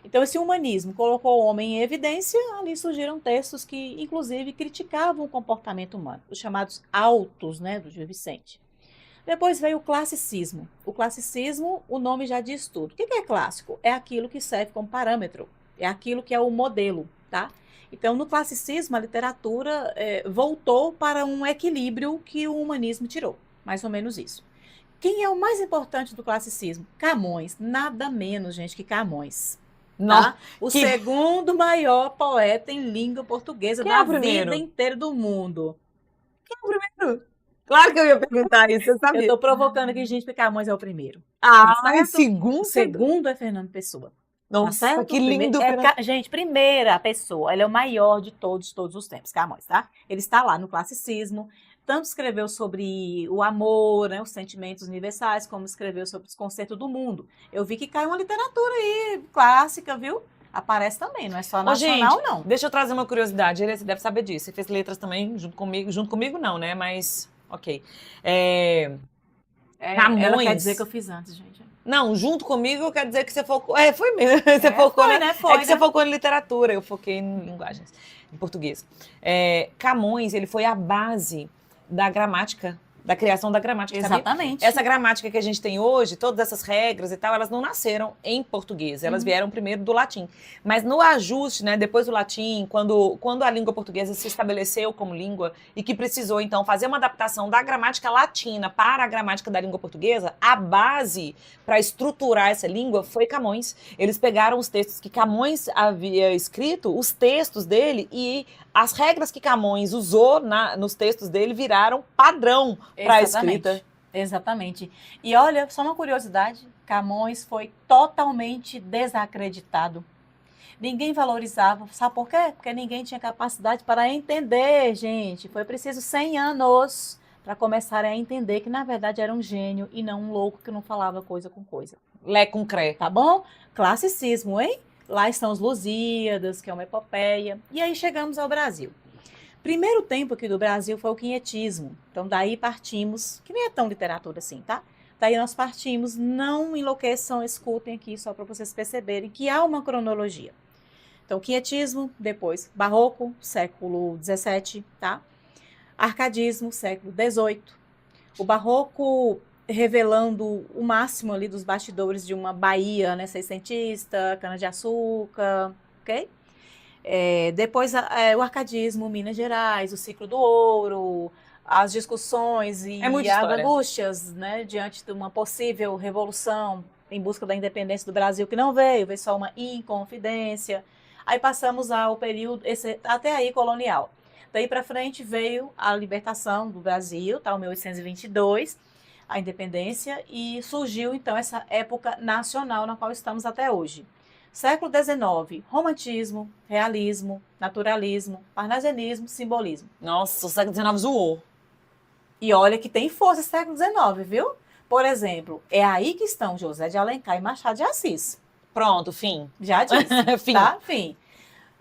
Então, esse humanismo colocou o homem em evidência, ali surgiram textos que, inclusive, criticavam o comportamento humano, os chamados autos, né, do Gil Vicente. Depois veio o classicismo. O classicismo, o nome já diz tudo. O que é clássico? É aquilo que serve como parâmetro, é aquilo que é o modelo, tá? Então, no classicismo, a literatura voltou para um equilíbrio que o humanismo tirou, mais ou menos isso. Quem é o mais importante do classicismo? Camões, nada menos, gente, que Camões. Tá? O segundo maior poeta em língua portuguesa da vida inteira do mundo. Quem é o primeiro? Claro que eu ia perguntar isso, você sabia. Eu tô provocando aqui, gente, porque Camões é o primeiro. Tá segundo? O segundo é Fernando Pessoa. Nossa, tá que lindo. Gente, primeira pessoa, ele é o maior de todos os tempos, Camões, tá? Ele está lá no classicismo, tanto escreveu sobre o amor, né, os sentimentos universais, como escreveu sobre os conceitos do mundo. Eu vi que caiu uma literatura aí, clássica, viu? Aparece também, não é só nacional, gente, não. Deixa eu trazer uma curiosidade, você deve saber disso. Você fez letras também junto comigo não, né? Mas, ok. Camões... Ela quer dizer que eu fiz antes, gente. Não, junto comigo quer dizer que você focou... foi mesmo. Você focou, né? Você focou em literatura, eu foquei em linguagens, em português. Camões, ele foi a base da gramática, da criação da gramática. Exatamente. Sabe? Essa gramática que a gente tem hoje, todas essas regras e tal, elas não nasceram em português, elas vieram primeiro do latim. Mas no ajuste, né, depois do latim, quando a língua portuguesa se estabeleceu como língua e que precisou, então, fazer uma adaptação da gramática latina para a gramática da língua portuguesa, a base para estruturar essa língua foi Camões. Eles pegaram os textos que Camões havia escrito, os textos dele, e as regras que Camões usou nos textos dele viraram padrão para a escrita. Exatamente. E olha, só uma curiosidade, Camões foi totalmente desacreditado. Ninguém valorizava, sabe por quê? Porque ninguém tinha capacidade para entender, gente. Foi preciso 100 anos para começarem a entender que, na verdade, era um gênio e não um louco que não falava coisa com coisa. Lé com cré. Tá bom? Classicismo, hein? Lá estão os Lusíadas, que é uma epopeia. E aí chegamos ao Brasil. Primeiro tempo aqui do Brasil foi o quinhetismo. Então, daí partimos, que nem é tão literatura assim, tá? Daí nós partimos, não enlouqueçam, escutem aqui, só para vocês perceberem que há uma cronologia. Então, quinhetismo, depois barroco, século XVII, tá? Arcadismo, século XVIII. O barroco revelando o máximo ali dos bastidores de uma Bahia, né, seiscentista, cana-de-açúcar, ok? Depois o arcadismo, Minas Gerais, o ciclo do ouro, as discussões e as angústias, né, diante de uma possível revolução em busca da independência do Brasil, que não veio só uma inconfidência. Aí passamos ao período, até aí, colonial. Daí para frente veio a libertação do Brasil, tá, o 1822, a independência, e surgiu, então, essa época nacional na qual estamos até hoje. Século XIX, romantismo, realismo, naturalismo, parnasianismo, simbolismo. Nossa, o século XIX zoou. E olha que tem força esse século XIX, viu? Por exemplo, é aí que estão José de Alencar e Machado de Assis. Pronto, fim. Já disse, Fim. tá? Fim.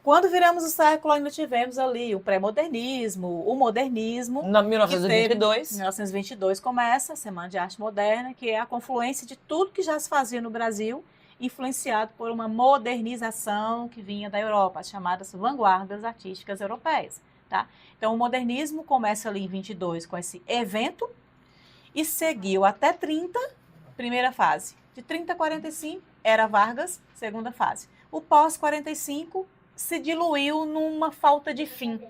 Quando viramos o século, ainda tivemos ali o pré-modernismo, o modernismo. Na Que 1922. Em 1922 começa a Semana de Arte Moderna, que é a confluência de tudo que já se fazia no Brasil, influenciado por uma modernização que vinha da Europa, as chamadas vanguardas artísticas europeias. Tá? Então, o modernismo começa ali em 22 com esse evento e seguiu até 30, primeira fase. De 30 a 45, era Vargas, segunda fase. O pós-45 se diluiu numa falta de fim.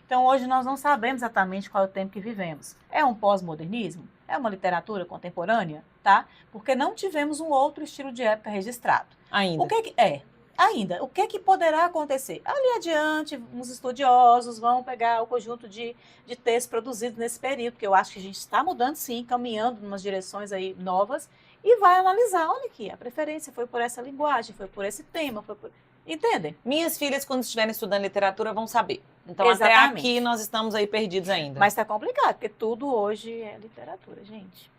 Então, hoje nós não sabemos exatamente qual é o tempo que vivemos. É um pós-modernismo? É uma literatura contemporânea? Tá? Porque não tivemos um outro estilo de época registrado. Ainda. O que é? Ainda. O que poderá acontecer? Ali adiante, uns estudiosos vão pegar o conjunto de textos produzidos nesse período, porque eu acho que a gente está mudando sim, caminhando em umas direções aí novas, e vai analisar, olha aqui, a preferência foi por essa linguagem, foi por esse tema, foi por... Entendem? Minhas filhas, quando estiverem estudando literatura, vão saber. Então, Exatamente. até aqui, nós estamos aí perdidos ainda. Mas está complicado, porque tudo hoje é literatura, gente.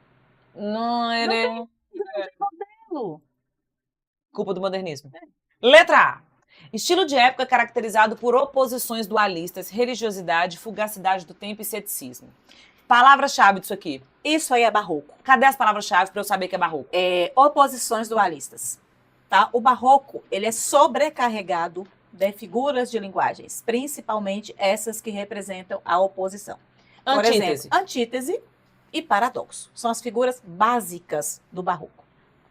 Não era Não tem modelo. culpa do modernismo. Letra A. Estilo de época caracterizado por oposições dualistas, religiosidade, fugacidade do tempo e ceticismo. Palavra-chave disso aqui. Isso aí é barroco. Cadê as palavras-chave para eu saber que é barroco? Oposições dualistas. Tá? O barroco, ele é sobrecarregado de figuras de linguagens, principalmente essas que representam a oposição. Por Antítese. exemplo, antítese e paradoxo. São as figuras básicas do barroco.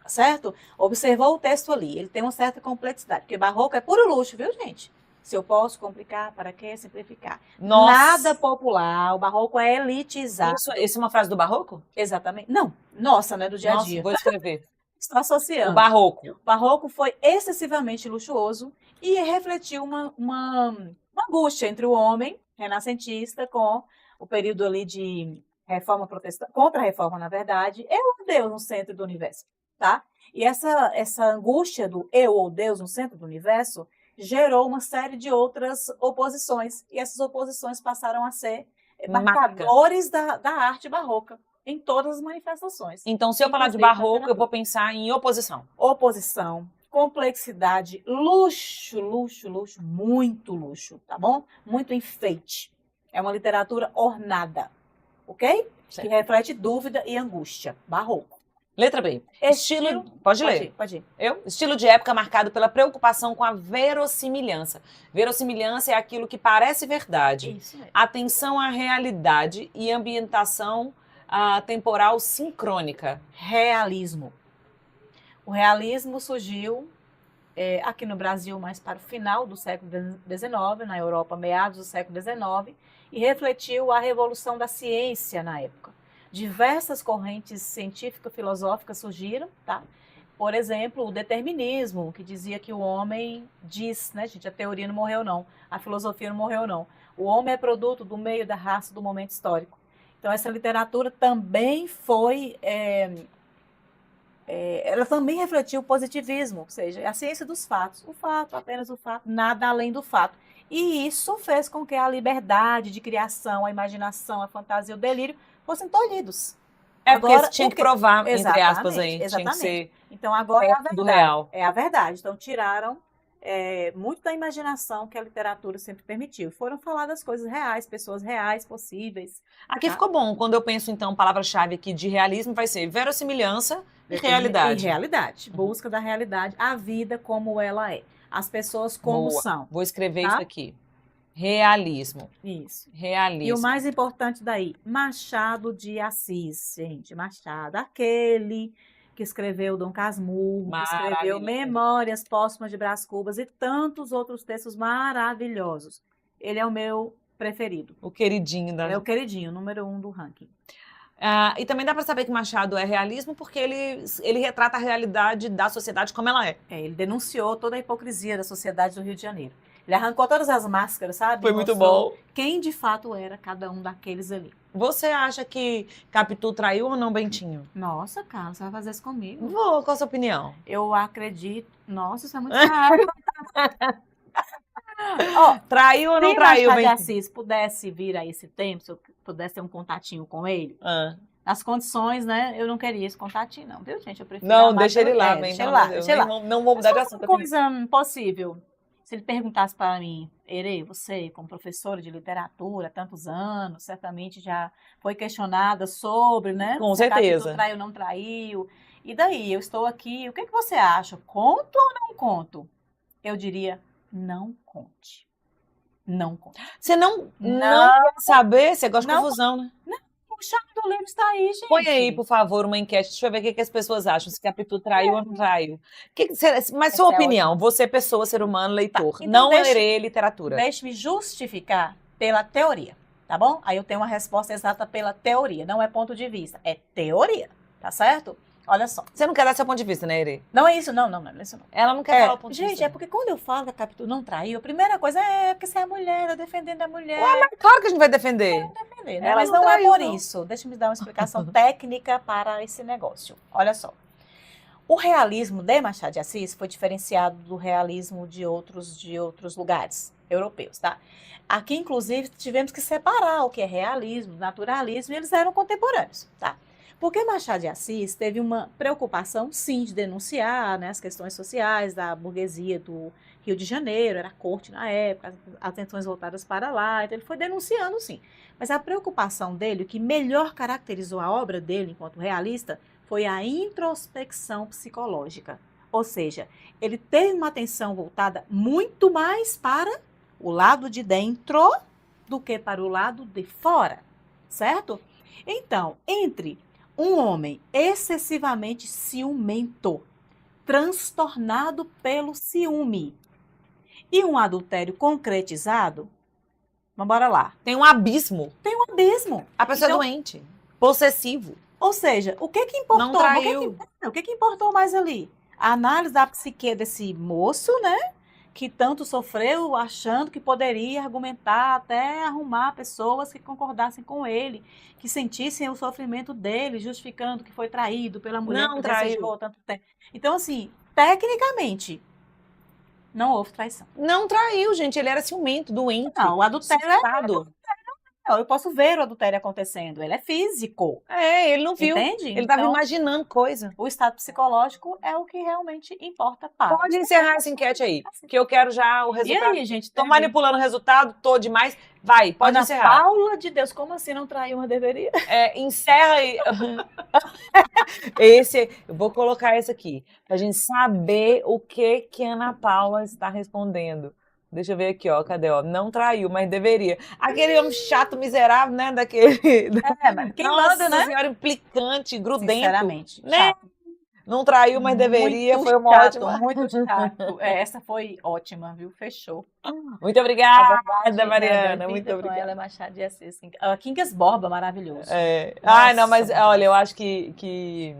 Certo? Observou o texto ali, ele tem uma certa complexidade, porque barroco é puro luxo, viu, gente? Se eu posso complicar, para que simplificar? Nossa. Nada popular, o barroco é elitizado. Isso é uma frase do barroco? Exatamente. Não, nossa, né, do dia a Nossa, dia. vou escrever. Estou associando. O barroco. O barroco foi excessivamente luxuoso e refletiu uma angústia entre o homem renascentista com o período ali de reforma protestante, contra a reforma, na verdade, eu ou Deus no centro do universo, tá? E essa angústia do eu ou Deus no centro do universo gerou uma série de outras oposições, e essas oposições passaram a ser marcadores da arte barroca em todas as manifestações. Então, se eu falar de barroco, eu vou pensar em oposição. Oposição, complexidade, luxo, muito luxo, tá bom? Muito enfeite. É uma literatura ornada, ok? Certo. Que reflete dúvida e angústia. Barroco. Letra B. Estilo... Pode ler. Pode ir. Eu? Estilo de época marcado pela preocupação com a verossimilhança. Verossimilhança é aquilo que parece verdade. Isso mesmo. Atenção à realidade e ambientação temporal sincrônica. Realismo. O realismo surgiu aqui no Brasil mais para o final do século XIX, na Europa meados do século XIX, e refletiu a revolução da ciência na época. Diversas correntes científico-filosóficas surgiram, tá? Por exemplo, o determinismo, que dizia que o homem diz, né, gente, a teoria não morreu não, a filosofia não morreu não. O homem é produto do meio, da raça, do momento histórico. Então, essa literatura também foi... ela também refletiu o positivismo, ou seja, a ciência dos fatos. O fato, apenas o fato, nada além do fato. E isso fez com que a liberdade de criação, a imaginação, a fantasia, o delírio fossem tolhidos. Porque agora, tinha que provar, entre aspas, aí. Exatamente. Tinha que ser então, agora é a verdade. Do real. É a verdade. Então, tiraram muito da imaginação que a literatura sempre permitiu. Foram faladas coisas reais, pessoas reais, possíveis. Aqui ficou bom. Quando eu penso, então, palavra-chave aqui de realismo, vai ser verossimilhança e realidade. E realidade. Busca da realidade, a vida como ela é. As pessoas como são. Vou escrever isso aqui. Realismo. Isso. Realismo. E o mais importante daí, Machado de Assis, gente. Machado, aquele que escreveu Dom Casmurro, que escreveu Memórias Póstumas de Brás Cubas e tantos outros textos maravilhosos. Ele é o meu preferido. O queridinho da... É o queridinho, número 1 do ranking. E também dá para saber que Machado é realismo porque ele retrata a realidade da sociedade como ela é. Ele denunciou toda a hipocrisia da sociedade do Rio de Janeiro. Ele arrancou todas as máscaras, sabe? Foi muito bom. Quem de fato era cada um daqueles ali. Você acha que Capitu traiu ou não Bentinho? Nossa, Carla, você vai fazer isso comigo? Vou, qual a sua opinião? Eu acredito... Nossa, isso é muito caro. Traiu ou não traiu, Bentinho? Se Bentinho? Assis pudesse vir a esse tempo, se eu pudesse ter um contatinho com ele, Nas condições, né? Eu não queria esse contatinho, não, viu, gente? Eu prefiro Não, amar deixa ele lá, pelo... bem, deixa ele pelo amor lá, de Deus. deixa ele lá. Não vou Mas mudar de foi assunto. uma coisa possível. Se ele perguntasse para mim, Erei, você, como professora de literatura há tantos anos, certamente já foi questionada sobre, né? Com Se a Capitu certeza. traiu ou não traiu. E daí, eu estou aqui, o que que você acha? Conto ou não conto? Eu diria, não conte. Não conte. Você não Não, quer saber? Você gosta de não, confusão, né? não. O chave do livro está aí, Põe aí, gente. por favor, uma enquete. Deixa eu ver o que as pessoas acham. Se Capitu traiu ou não traiu. Mas sua Essa é opinião, ótima. você, pessoa, ser humano, Tá, leitor. então Não lerei literatura. deixe-me justificar pela teoria, tá bom? Aí eu tenho uma resposta exata pela teoria, não é ponto de vista, é teoria, tá certo? Olha só. Você não quer dar seu ponto de vista, né, Ere? Não é isso, não é isso não. Ela não quer falar o ponto de Gente, vista. é porque quando eu falo que a Capitu não traiu, a primeira coisa é porque você é mulher, tá defendendo a mulher. Claro que a gente vai defender. Defender, né? Ela Mas não não é traiu, por não. isso. Deixa-me dar uma explicação técnica para esse negócio. Olha só. O realismo de Machado de Assis foi diferenciado do realismo de outros lugares europeus, tá? Aqui, inclusive, tivemos que separar o que é realismo, naturalismo, e eles eram contemporâneos, tá? Porque Machado de Assis teve uma preocupação, sim, de denunciar, né, as questões sociais da burguesia do Rio de Janeiro, era corte na época, as atenções voltadas para lá, então ele foi denunciando, sim. Mas a preocupação dele, o que melhor caracterizou a obra dele enquanto realista, foi a introspecção psicológica. Ou seja, ele teve uma atenção voltada muito mais para o lado de dentro do que para o lado de fora, certo? Então, entre um homem excessivamente ciumento, transtornado pelo ciúme, e um adultério concretizado, vamos embora lá. Tem um abismo. Tem um abismo. A pessoa Então, é doente. Possessivo. ou seja, o que importou? Não traiu. O que importou mais ali? A análise da psique desse moço, né? Que tanto sofreu, achando que poderia argumentar até arrumar pessoas que concordassem com ele, que sentissem o sofrimento dele, justificando que foi traído pela mulher Não que traiu. desejou tanto tempo. Então, assim, tecnicamente, não houve traição. Não traiu, gente. Ele era ciumento, doente. Não, o adultério surtado. Não, eu posso ver o adultério acontecendo, ele é físico. Ele não viu. Entende? Ele estava Então, imaginando coisa. o estado psicológico é o que realmente importa para. Pode encerrar essa enquete aí, que eu quero já o E resultado. aí, gente? Tô manipulando o resultado, tô demais. Vai, pode Ana encerrar. Paula de Deus, como assim não traiu uma deveria? Encerra aí. Eu vou colocar esse aqui, pra gente saber o que Ana Paula está respondendo. Deixa eu ver aqui, ó, cadê, ó? Não traiu, mas deveria. Aquele homem chato, miserável, né, daquele... Mas quem Nossa manda, né? senhora, implicante, grudento. Sinceramente, né? chato. Não traiu, mas deveria, Muito foi uma chato, ótima. muito chato. Essa foi ótima, viu? Fechou. Muito obrigada, A verdade, Mariana, né, muito com obrigada. ela é Machado de Assis. Quincas Borba, maravilhoso. Ai, não, Nossa, mas muito olha, eu massa. acho que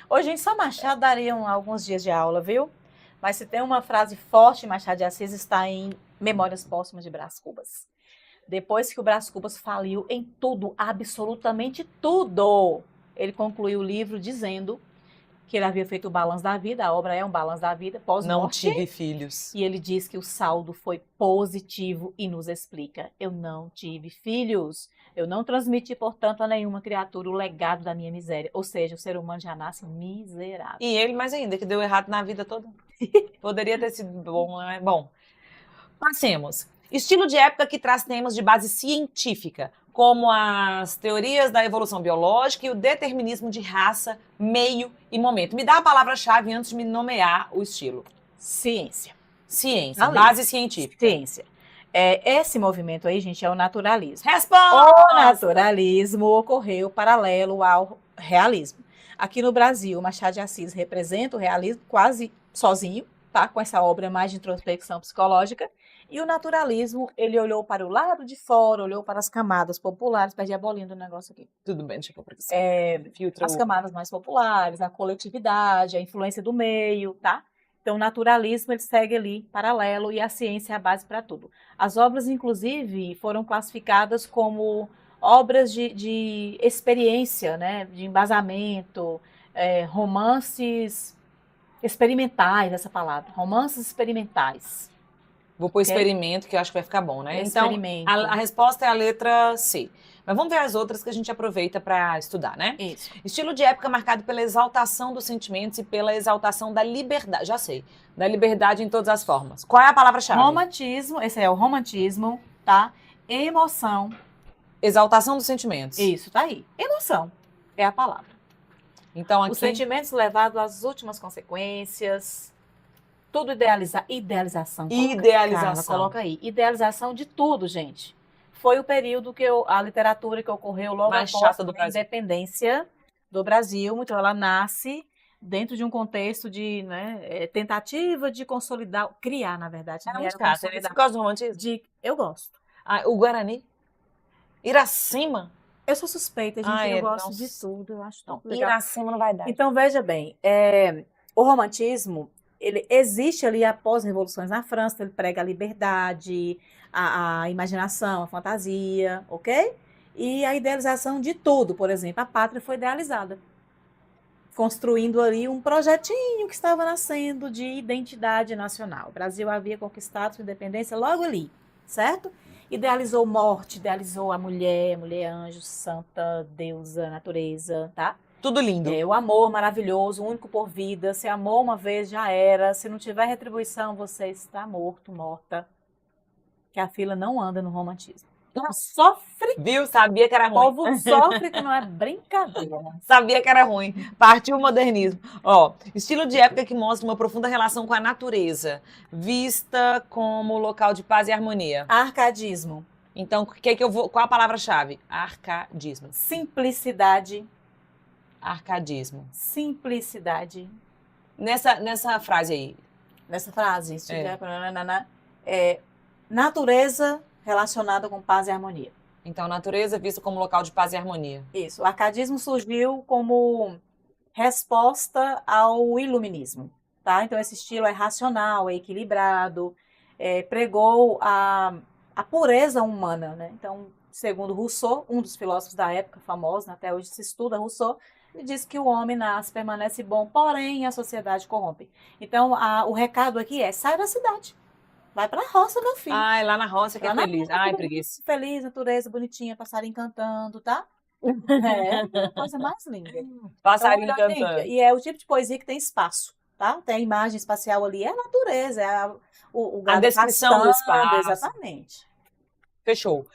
Hoje, gente, só Machado dariam alguns dias de aula, viu? Mas se tem uma frase forte de Machado de Assis, está em Memórias Póstumas de Brás Cubas. Depois que o Brás Cubas faliu em tudo, absolutamente tudo, ele concluiu o livro dizendo que ele havia feito o balanço da vida, a obra é um balanço da vida, não pós-morte. tive filhos. E ele diz que o saldo foi positivo e nos explica: eu não tive filhos, eu não transmiti, portanto, a nenhuma criatura o legado da minha miséria. Ou seja, o ser humano já nasce miserável. E ele mais ainda, que deu errado na vida toda. Poderia ter sido bom, né? Bom, passemos. Estilo de época que traz temas de base científica, como as teorias da evolução biológica e o determinismo de raça, meio e momento. Me dá a palavra-chave antes de me nomear o estilo. Ciência. Ciência, Ali. base científica. Ciência. Esse movimento aí, gente, é o naturalismo. Responda! O naturalismo ocorreu paralelo ao realismo. Aqui no Brasil, Machado de Assis representa o realismo quase sozinho, tá? Com essa obra mais de introspecção psicológica. E o naturalismo, ele olhou para o lado de fora, olhou para as camadas populares, perdi a bolinha do negócio aqui. Tudo bem, deixa eu pôr pra aqui. Filtra As camadas mais populares, a coletividade, a influência do meio, tá? Então, o naturalismo, ele segue ali, paralelo, e a ciência é a base para tudo. As obras, inclusive, foram classificadas como obras de experiência, né? De embasamento, romances experimentais, essa palavra, romances experimentais. Vou pôr Ok? experimento, que eu acho que vai ficar bom, né? Então, Experimento. a resposta é a letra C. Mas vamos ver as outras que a gente aproveita para estudar, né? Isso. Estilo de época marcado pela exaltação dos sentimentos e pela exaltação da liberdade. Já sei. Da liberdade em todas as formas. Qual é a palavra-chave? Romantismo, esse é o romantismo, tá? Emoção, Exaltação dos sentimentos. isso, tá aí. Emoção é a palavra. Então, Os aqui... sentimentos levados às últimas consequências, tudo idealização. Idealização. Carla, coloca aí. Idealização de tudo, gente. Foi o período que a literatura que ocorreu logo Mais após chata do a Brasil. independência do Brasil. Então, ela nasce dentro de um contexto de tentativa de consolidar, criar, na verdade. É não muito era chato. Você consolidar. gosta do romantismo? Eu gosto. Ah, o Guarani? Iracema? Eu sou suspeita, gente. Ai, Eu gosto nossa. de tudo. Eu acho Não, tudo legal. Iracema não vai dar. Então, veja bem, o romantismo, ele existe ali após as revoluções na França, ele prega a liberdade, a imaginação, a fantasia, ok? E a idealização de tudo, por exemplo, a pátria foi idealizada, construindo ali um projetinho que estava nascendo de identidade nacional. O Brasil havia conquistado sua independência logo ali, certo? Idealizou morte, idealizou a mulher anjo, santa, deusa, natureza, tá? Tudo lindo. O amor maravilhoso, único por vida. Se amou uma vez, já era. Se não tiver retribuição, você está morto, morta. Que a fila não anda no romantismo. Sofre, Viu? Sabia que era o ruim. povo sofre que não é brincadeira. Sabia que era ruim. Partiu o modernismo. Ó, estilo de época que mostra uma profunda relação com a natureza, vista como local de paz e harmonia. Arcadismo, Então, qual a palavra-chave? Arcadismo. simplicidade, Arcadismo. simplicidade. Nessa frase aí. Nessa frase, estilo de época, natureza relacionada com paz e harmonia. Então, natureza vista como local de paz e harmonia. Isso. O arcadismo surgiu como resposta ao iluminismo, tá? Então, esse estilo é racional, é equilibrado, pregou a pureza humana, né? Então, segundo Rousseau, um dos filósofos da época, famoso, até hoje se estuda Rousseau, ele diz que o homem nasce, permanece bom, porém a sociedade corrompe. Então, o recado aqui é, sai da cidade. Vai pra roça, meu filho. Ai, lá na roça que é Lá na feliz. roça, Ai, todo preguiça. mundo feliz, natureza bonitinha, passarinho cantando, tá? A coisa mais linda. Passarinho Então, gente, cantando. e é o tipo de poesia que tem espaço, tá? Tem a imagem espacial ali, é a natureza, o A gado descrição do pastando, espaço. exatamente. Fechou.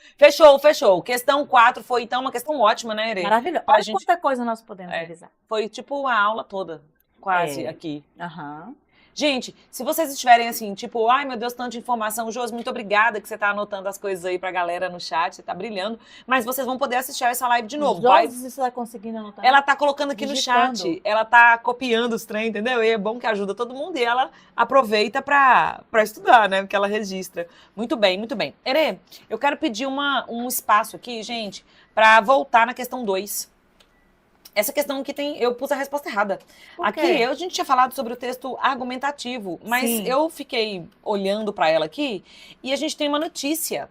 Questão 4 foi, então, uma questão ótima, né, Ere? Maravilhoso. Pra Olha gente- quanta coisa nós podemos É. revisar. Foi tipo a aula toda, quase, É. aqui. Aham. Gente, se vocês estiverem assim, tipo, ai meu Deus, tanta informação, Josi, muito obrigada que você tá anotando as coisas aí pra galera no chat, você tá brilhando, mas vocês vão poder assistir essa live de novo. Vai- Josi, você tá conseguindo anotar? Ela tá colocando aqui no Digitando. chat, ela tá copiando os trem, entendeu? E é bom que ajuda todo mundo e ela aproveita pra estudar, né? Porque ela registra. Muito bem, muito bem. Ere, eu quero pedir um espaço aqui, gente, pra voltar na questão 2. Essa questão que tem, eu pus a resposta errada. Por Aqui, quê? a gente tinha falado sobre o texto argumentativo, mas Sim. eu fiquei olhando pra ela aqui e a gente tem uma notícia.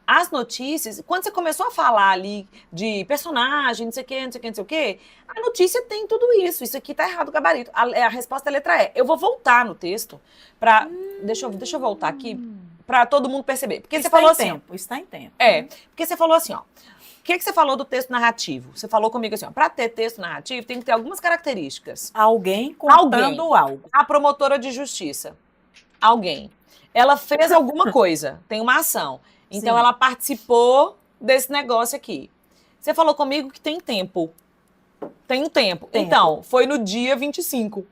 As notícias, quando você começou a falar ali de personagem, não sei o quê, não sei o quê, não sei o quê, a notícia tem tudo isso. Isso aqui tá errado o gabarito. A resposta é a letra E. Eu vou voltar no texto pra. Deixa eu voltar aqui pra todo mundo perceber. Porque você Está falou em assim. Ó, tempo, está em tempo. porque você falou assim, ó. O que você falou do texto narrativo? Você falou comigo assim, ó, para ter texto narrativo tem que ter algumas características. Alguém contando algo. A promotora de justiça, alguém. Ela fez alguma coisa, tem uma ação. Então Sim. ela participou desse negócio aqui. Você falou comigo que tem tempo. Tem um tempo. Tempo. Então, foi no dia 25.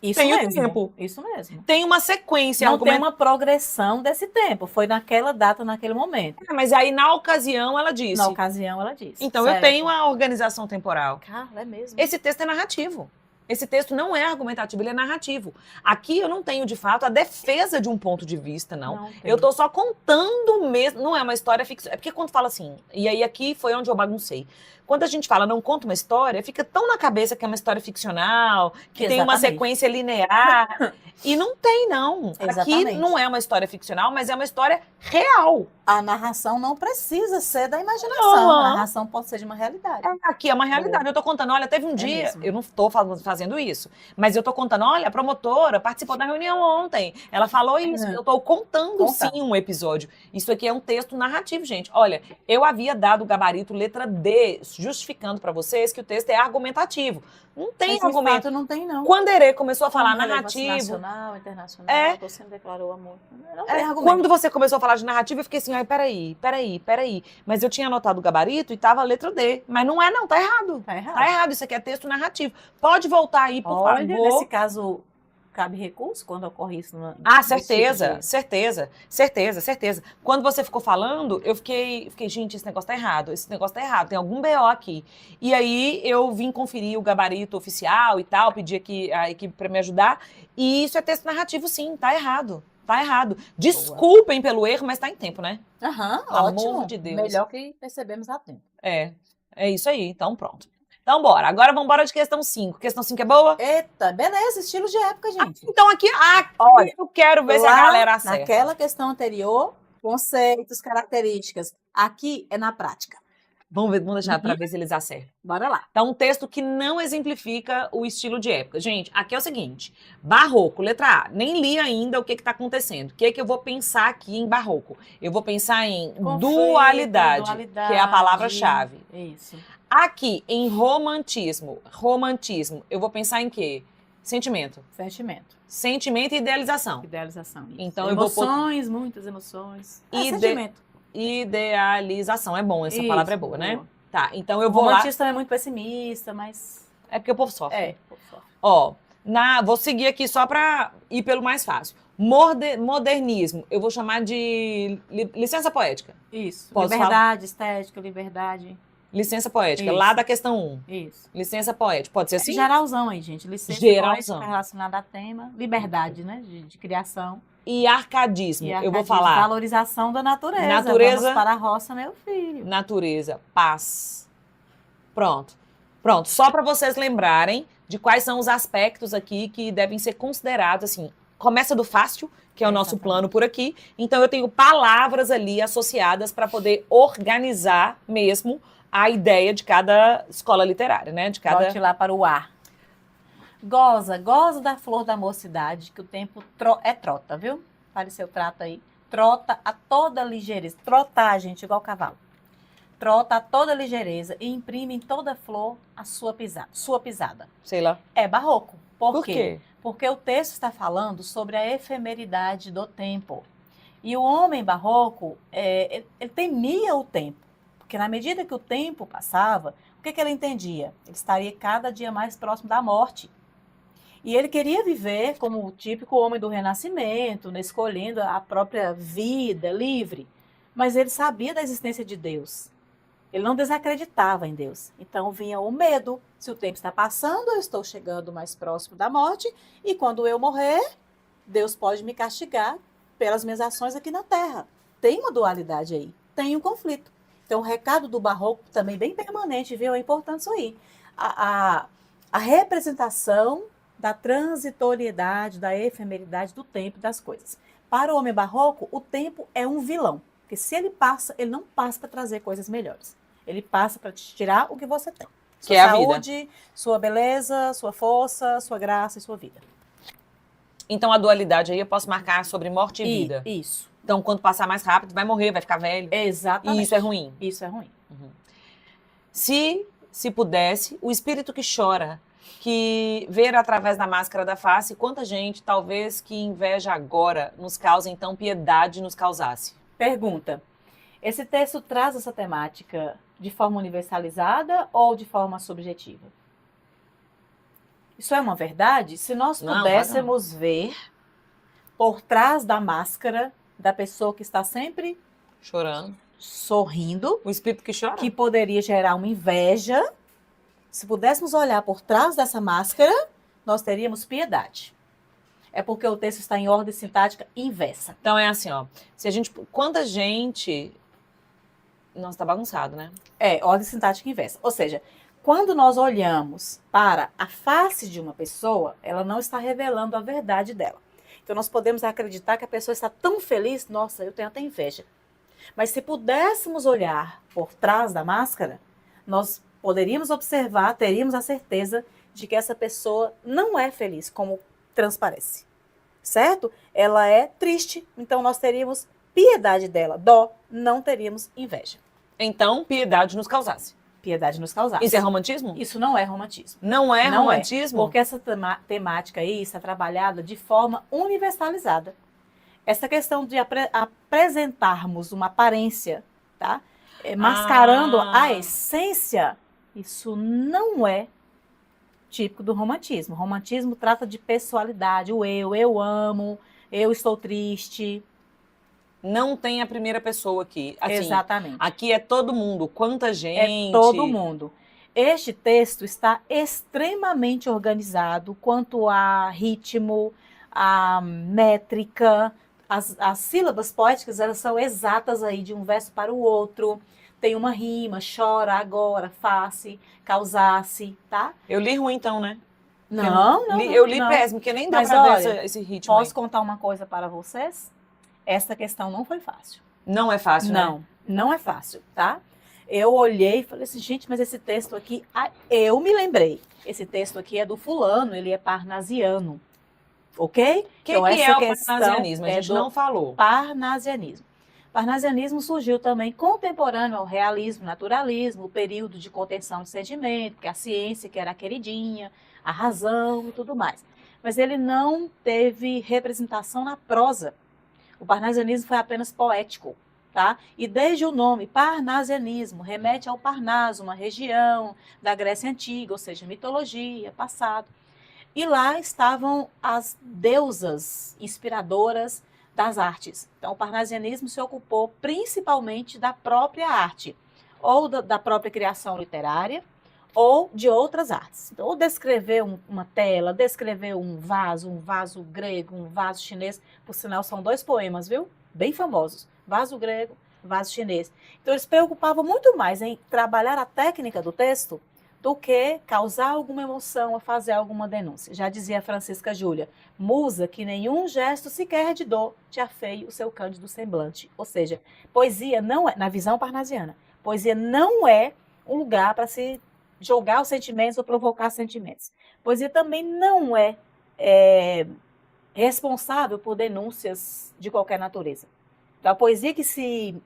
Isso Tem o mesmo. tempo. Isso mesmo. Tem uma sequência. Não tem uma progressão desse tempo. Foi naquela data, naquele momento. Mas aí, na ocasião, ela disse. Na ocasião, ela disse. Então, eu Certo. tenho a organização temporal. Carla, é mesmo. Esse texto é narrativo. Esse texto não é argumentativo, ele é narrativo. Aqui eu não tenho, de fato, a defesa de um ponto de vista, não. tem. Eu tô só contando mesmo. Não é uma história ficção. É porque quando fala assim, e aí aqui foi onde eu baguncei. quando a gente fala não conta uma história, fica tão na cabeça que é uma história ficcional, que tem uma Exatamente. sequência linear. E não tem, não. Aqui Exatamente. não é uma história ficcional, mas é uma história real. A narração não precisa ser da imaginação. Aham. A narração pode ser de uma realidade. Aqui é uma realidade. Eu tô contando, olha, teve um dia, mesmo. eu não tô fazendo isso, mas eu tô contando, olha, a promotora participou da reunião ontem, ela falou isso, eu tô contando sim um episódio. Isso aqui é um texto narrativo, gente. Olha, eu havia dado o gabarito letra D, justificando pra vocês que o texto é argumentativo. Não tem Mas, argumento. de fato, não tem, não. Quando Herê começou a falar Como relevância narrativo... nacional, internacional, você me declarou amor. Não tem argumento. Quando você começou a falar de narrativa, eu fiquei assim, ai, peraí. Mas eu tinha anotado o gabarito e tava a letra D. Mas não é não, tá errado. Tá errado. Tá errado, isso aqui é texto narrativo. Pode voltar aí, por Olha, favor. nesse caso, cabe recurso quando ocorre isso? Certeza. Quando você ficou falando, eu fiquei, gente, esse negócio tá errado, tem algum BO aqui. E aí eu vim conferir o gabarito oficial e tal, pedi aqui a equipe para me ajudar, e isso é texto narrativo sim, tá errado. Desculpem pelo erro, mas tá em tempo, né? Pelo Ótimo. amor de Deus. Melhor que percebemos a tempo. É isso aí, então pronto. Então bora, agora vamos embora de questão 5. Questão 5 é boa? Eita, beleza, estilo de época, gente. Então aqui, olha, eu quero ver se a galera acerta. Naquela questão anterior, conceitos, características. Aqui é na prática. Vamos deixar para ver se eles acertam. Bora lá. Então, um texto que não exemplifica o estilo de época. Gente, aqui é o seguinte, barroco, letra A, nem li ainda o que está acontecendo. O que eu vou pensar aqui em barroco? Eu vou pensar em dualidade, que é a palavra-chave. Isso. Aqui, em romantismo, eu vou pensar em quê? Sentimento e idealização. Isso. Então, emoções, muitas emoções. Sentimento. Idealização, é bom, essa palavra é boa, né? Tá, então eu vou lá... Romantista é muito pessimista, mas... É porque o povo sofre. o povo sofre. Ó, vou seguir aqui só pra ir pelo mais fácil. Modernismo, eu vou chamar de licença poética. Isso. Posso liberdade, estética, liberdade. Licença poética, Isso. lá da questão 1. Isso. Licença poética, pode ser assim? Geralzão aí, gente. Licença Geralzão. poética relacionada a tema. Liberdade, né? De criação. E arcadismo, eu vou falar. Valorização da natureza. Natureza. Vamos para a roça, meu filho. Natureza, paz. Pronto. Só para vocês lembrarem de quais são os aspectos aqui que devem ser considerados, assim, começa do fácil, que é o nosso plano por aqui. Então eu tenho palavras ali associadas para poder organizar mesmo a ideia de cada escola literária, né? De cada... Bote lá para o ar. Goza da flor da mocidade, que o tempo é trota, viu? Fale seu trato aí. Trota a toda ligeireza. Trotar, gente, igual cavalo. Trota a toda ligeireza e imprime em toda flor a sua pisada. Sei lá. É barroco. Por quê? Porque o texto está falando sobre a efemeridade do tempo. E o homem barroco, ele temia o tempo. Porque na medida que o tempo passava, o que ele entendia? Ele estaria cada dia mais próximo da morte. E ele queria viver como o típico homem do Renascimento, né, escolhendo a própria vida livre. Mas ele sabia da existência de Deus. Ele não desacreditava em Deus. Então vinha o medo. Se o tempo está passando, eu estou chegando mais próximo da morte. E quando eu morrer, Deus pode me castigar pelas minhas ações aqui na Terra. Tem uma dualidade aí. Tem um conflito. Então, o recado do barroco também bem permanente, viu? É importante isso aí. A representação da transitoriedade, da efemeridade do tempo das coisas. Para o homem barroco, o tempo é um vilão. Porque se ele passa, ele não passa para trazer coisas melhores. Ele passa para te tirar o que você tem. Sua saúde, sua beleza, sua força, sua graça e sua vida. Então, a dualidade aí eu posso marcar sobre morte e vida. Isso. Então, quando passar mais rápido, vai morrer, vai ficar velho. Exatamente. E isso é ruim. Isso é ruim. Uhum. Se pudesse, o espírito que chora, que ver através da máscara da face, quanta gente, talvez, que inveja agora nos causa, então, piedade nos causasse. Pergunta. Esse texto traz essa temática de forma universalizada ou de forma subjetiva? Isso é uma verdade? Se nós pudéssemos ver por trás da máscara da pessoa que está sempre chorando, sorrindo, o espírito que chora, que poderia gerar uma inveja, se pudéssemos olhar por trás dessa máscara, nós teríamos piedade. É porque o texto está em ordem sintática inversa. Então é assim, ó, quanta gente Nossa, tá bagunçado, né? Ordem sintática inversa. Ou seja, quando nós olhamos para a face de uma pessoa, ela não está revelando a verdade dela. Então, nós podemos acreditar que a pessoa está tão feliz, nossa, eu tenho até inveja. Mas se pudéssemos olhar por trás da máscara, nós poderíamos observar, teríamos a certeza de que essa pessoa não é feliz, como transparece. Certo? Ela é triste, então nós teríamos piedade dela, dó, não teríamos inveja. Então, piedade nos causasse. Piedade nos causasse. Isso é romantismo? Isso não é romantismo. Não é Não romantismo? porque essa temática aí está trabalhada de forma universalizada. Essa questão de apresentarmos uma aparência, tá? Mascarando a essência, isso não é típico do romantismo. O romantismo trata de pessoalidade, o eu amo, eu estou triste. Não tem a primeira pessoa aqui. Assim, exatamente. Aqui é todo mundo. Quanta gente. É todo mundo. Este texto está extremamente organizado quanto a ritmo, a métrica. As sílabas poéticas, elas são exatas aí de um verso para o outro. Tem uma rima, chora, agora, face, causasse, tá? Eu li ruim então, né? Não, eu li péssimo, porque nem deu Mas pra olha, ver esse ritmo Posso aí. contar uma coisa para vocês? Essa questão não foi fácil. Não é fácil, né? Não é fácil, tá? Eu olhei e falei assim, gente, mas esse texto aqui, eu me lembrei. Esse texto aqui é do fulano, ele é parnasiano. Ok? Então, que é o parnasianismo? A gente não falou. Parnasianismo. Parnasianismo surgiu também contemporâneo ao realismo, naturalismo, o período de contenção de sentimento, que a ciência, que era a queridinha, a razão e tudo mais. Mas ele não teve representação na prosa. O parnasianismo foi apenas poético, tá? E desde o nome parnasianismo remete ao Parnaso, uma região da Grécia Antiga, ou seja, mitologia, passado. E lá estavam as deusas inspiradoras das artes. Então, o parnasianismo se ocupou principalmente da própria arte, ou da própria criação literária, ou de outras artes. Então, ou descrever uma tela, descrever um vaso grego, um vaso chinês. Por sinal, são 2 poemas, viu? Bem famosos. Vaso grego, vaso chinês. Então, eles se preocupavam muito mais em trabalhar a técnica do texto do que causar alguma emoção ou fazer alguma denúncia. Já dizia Francisca Júlia, musa que nenhum gesto sequer de dor te afeie o seu cândido semblante. Ou seja, poesia não é, na visão parnasiana, poesia não é um lugar para se jogar os sentimentos ou provocar sentimentos. Poesia também não é responsável por denúncias de qualquer natureza. Então, a poesia que se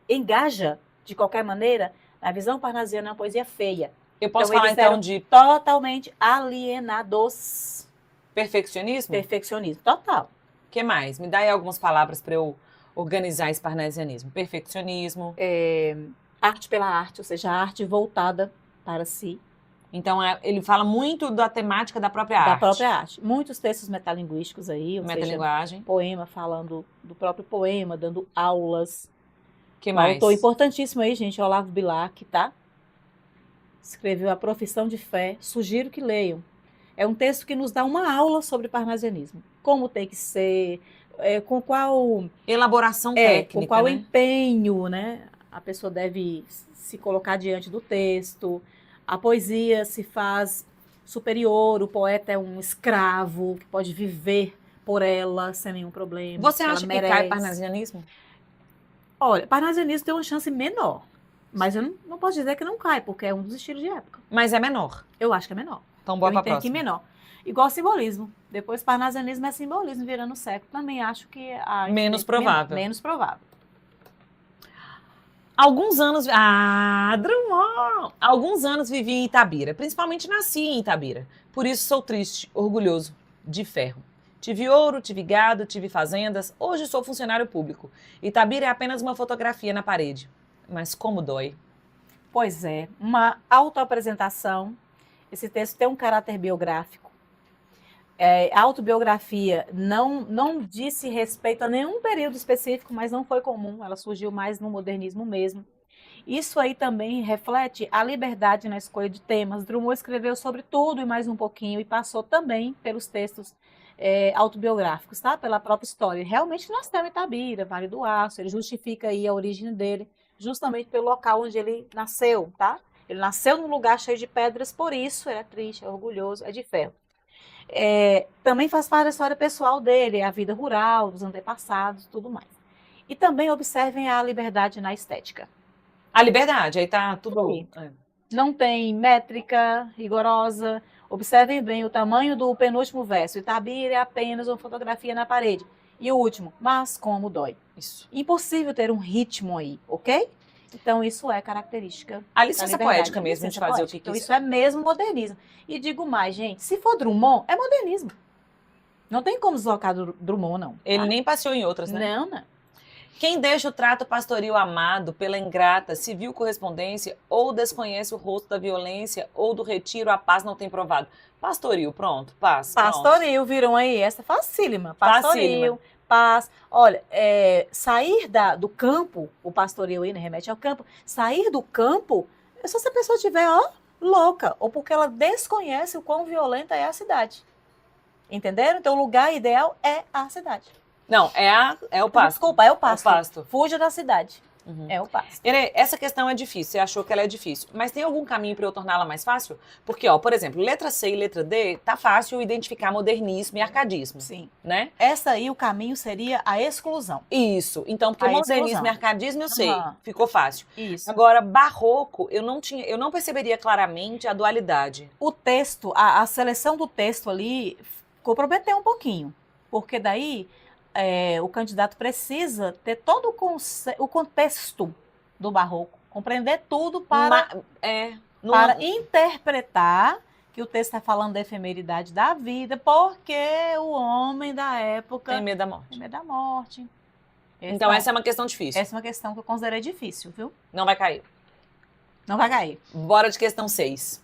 engaja de qualquer maneira, na visão parnasiana, é uma poesia feia. Eu posso falar então de totalmente alienados. Perfeccionismo? Perfeccionismo, total. O que mais? Me dá aí algumas palavras para eu organizar esse parnasianismo. Perfeccionismo. Arte pela arte, ou seja, a arte voltada para si. Então, ele fala muito da temática da própria arte. Da própria arte. Muitos textos metalinguísticos aí, ou metalinguagem. Seja, poema falando do próprio poema, dando aulas. Que mais? Um autor importantíssimo aí, gente, Olavo Bilac, tá? Escreveu A Profissão de Fé, sugiro que leiam. É um texto que nos dá uma aula sobre parnasianismo. Como tem que ser, com qual... elaboração técnica, com qual né? empenho, né? A pessoa deve se colocar diante do texto. A poesia se faz superior, o poeta é um escravo que pode viver por ela sem nenhum problema. Você acha que cai parnasianismo? Olha, parnasianismo tem uma chance menor. Mas eu não posso dizer que não cai, porque é um dos estilos de época. Mas é menor? Eu acho que é menor. Então, bora pra próxima. Que menor. Igual simbolismo. Depois, parnasianismo é simbolismo virando século. Também acho que... menos provável. Menos provável. Alguns anos... Drummond! Alguns anos vivi em Itabira. Principalmente nasci em Itabira. Por isso sou triste, orgulhoso, de ferro. Tive ouro, tive gado, tive fazendas. Hoje sou funcionário público. Itabira é apenas uma fotografia na parede. Mas como dói. Pois é, uma autoapresentação. Esse texto tem um caráter biográfico. A autobiografia não disse respeito a nenhum período específico, mas não foi comum. Ela surgiu mais no modernismo mesmo. Isso aí também reflete a liberdade na escolha de temas. Drummond escreveu sobre tudo e mais um pouquinho e passou também pelos textos autobiográficos, tá? Pela própria história. Realmente nasceu em Itabira, Vale do Aço, ele justifica aí a origem dele justamente pelo local onde ele nasceu, tá? Ele nasceu num lugar cheio de pedras, por isso ele é triste, é orgulhoso, é de ferro. Também faz parte da história pessoal dele, a vida rural, dos antepassados, tudo mais. E também observem a liberdade na estética. A liberdade, aí tá tudo. Sim. Não tem métrica rigorosa. Observem bem o tamanho do penúltimo verso. Itabira é apenas uma fotografia na parede. E o último, mas como dói. Isso. Impossível ter um ritmo aí, ok? Então isso é característica A da licença liberdade. poética mesmo, a gente Licença fazer o poética. que Então quiser. isso é mesmo modernismo. E digo mais, gente, se for Drummond, é modernismo. Não tem como deslocar do Drummond, não. Ele tá? nem passeou em outras, né? Não. Quem deixa o trato pastoril amado pela ingrata, civil correspondência, ou desconhece o rosto da violência, ou do retiro, a paz não tem provado. Pastoril, pronto, paz. Pastoril, viram aí? Essa facílima. Pastoril, paz. Olha, sair do campo, o pastoril aí, né, remete ao campo, sair do campo é só se a pessoa estiver, louca, ou porque ela desconhece o quão violenta é a cidade. Entenderam? Então o lugar ideal é a cidade. Não, é o pasto. Desculpa, é o pasto. É o pasto. Fuja da cidade. Uhum. É o pasto. Essa questão é difícil, você achou que ela é difícil. Mas tem algum caminho para eu torná-la mais fácil? Porque, por exemplo, letra C e letra D, tá fácil identificar modernismo e arcadismo. Sim. Né? Essa aí, o caminho seria a exclusão. Isso. Então, porque modernismo e arcadismo eu sei, ficou fácil. Isso. Agora, barroco, eu não perceberia claramente a dualidade. O texto, a seleção do texto ali, comprometeu um pouquinho. Porque daí... o candidato precisa ter todo o contexto do barroco, compreender tudo para interpretar que o texto está falando da efemeridade da vida, porque o homem da época tem medo da morte. Tem medo da morte. Então essa é uma questão difícil. Essa é uma questão que eu considerei difícil, viu? Não vai cair. Não vai cair. Bora de questão 6.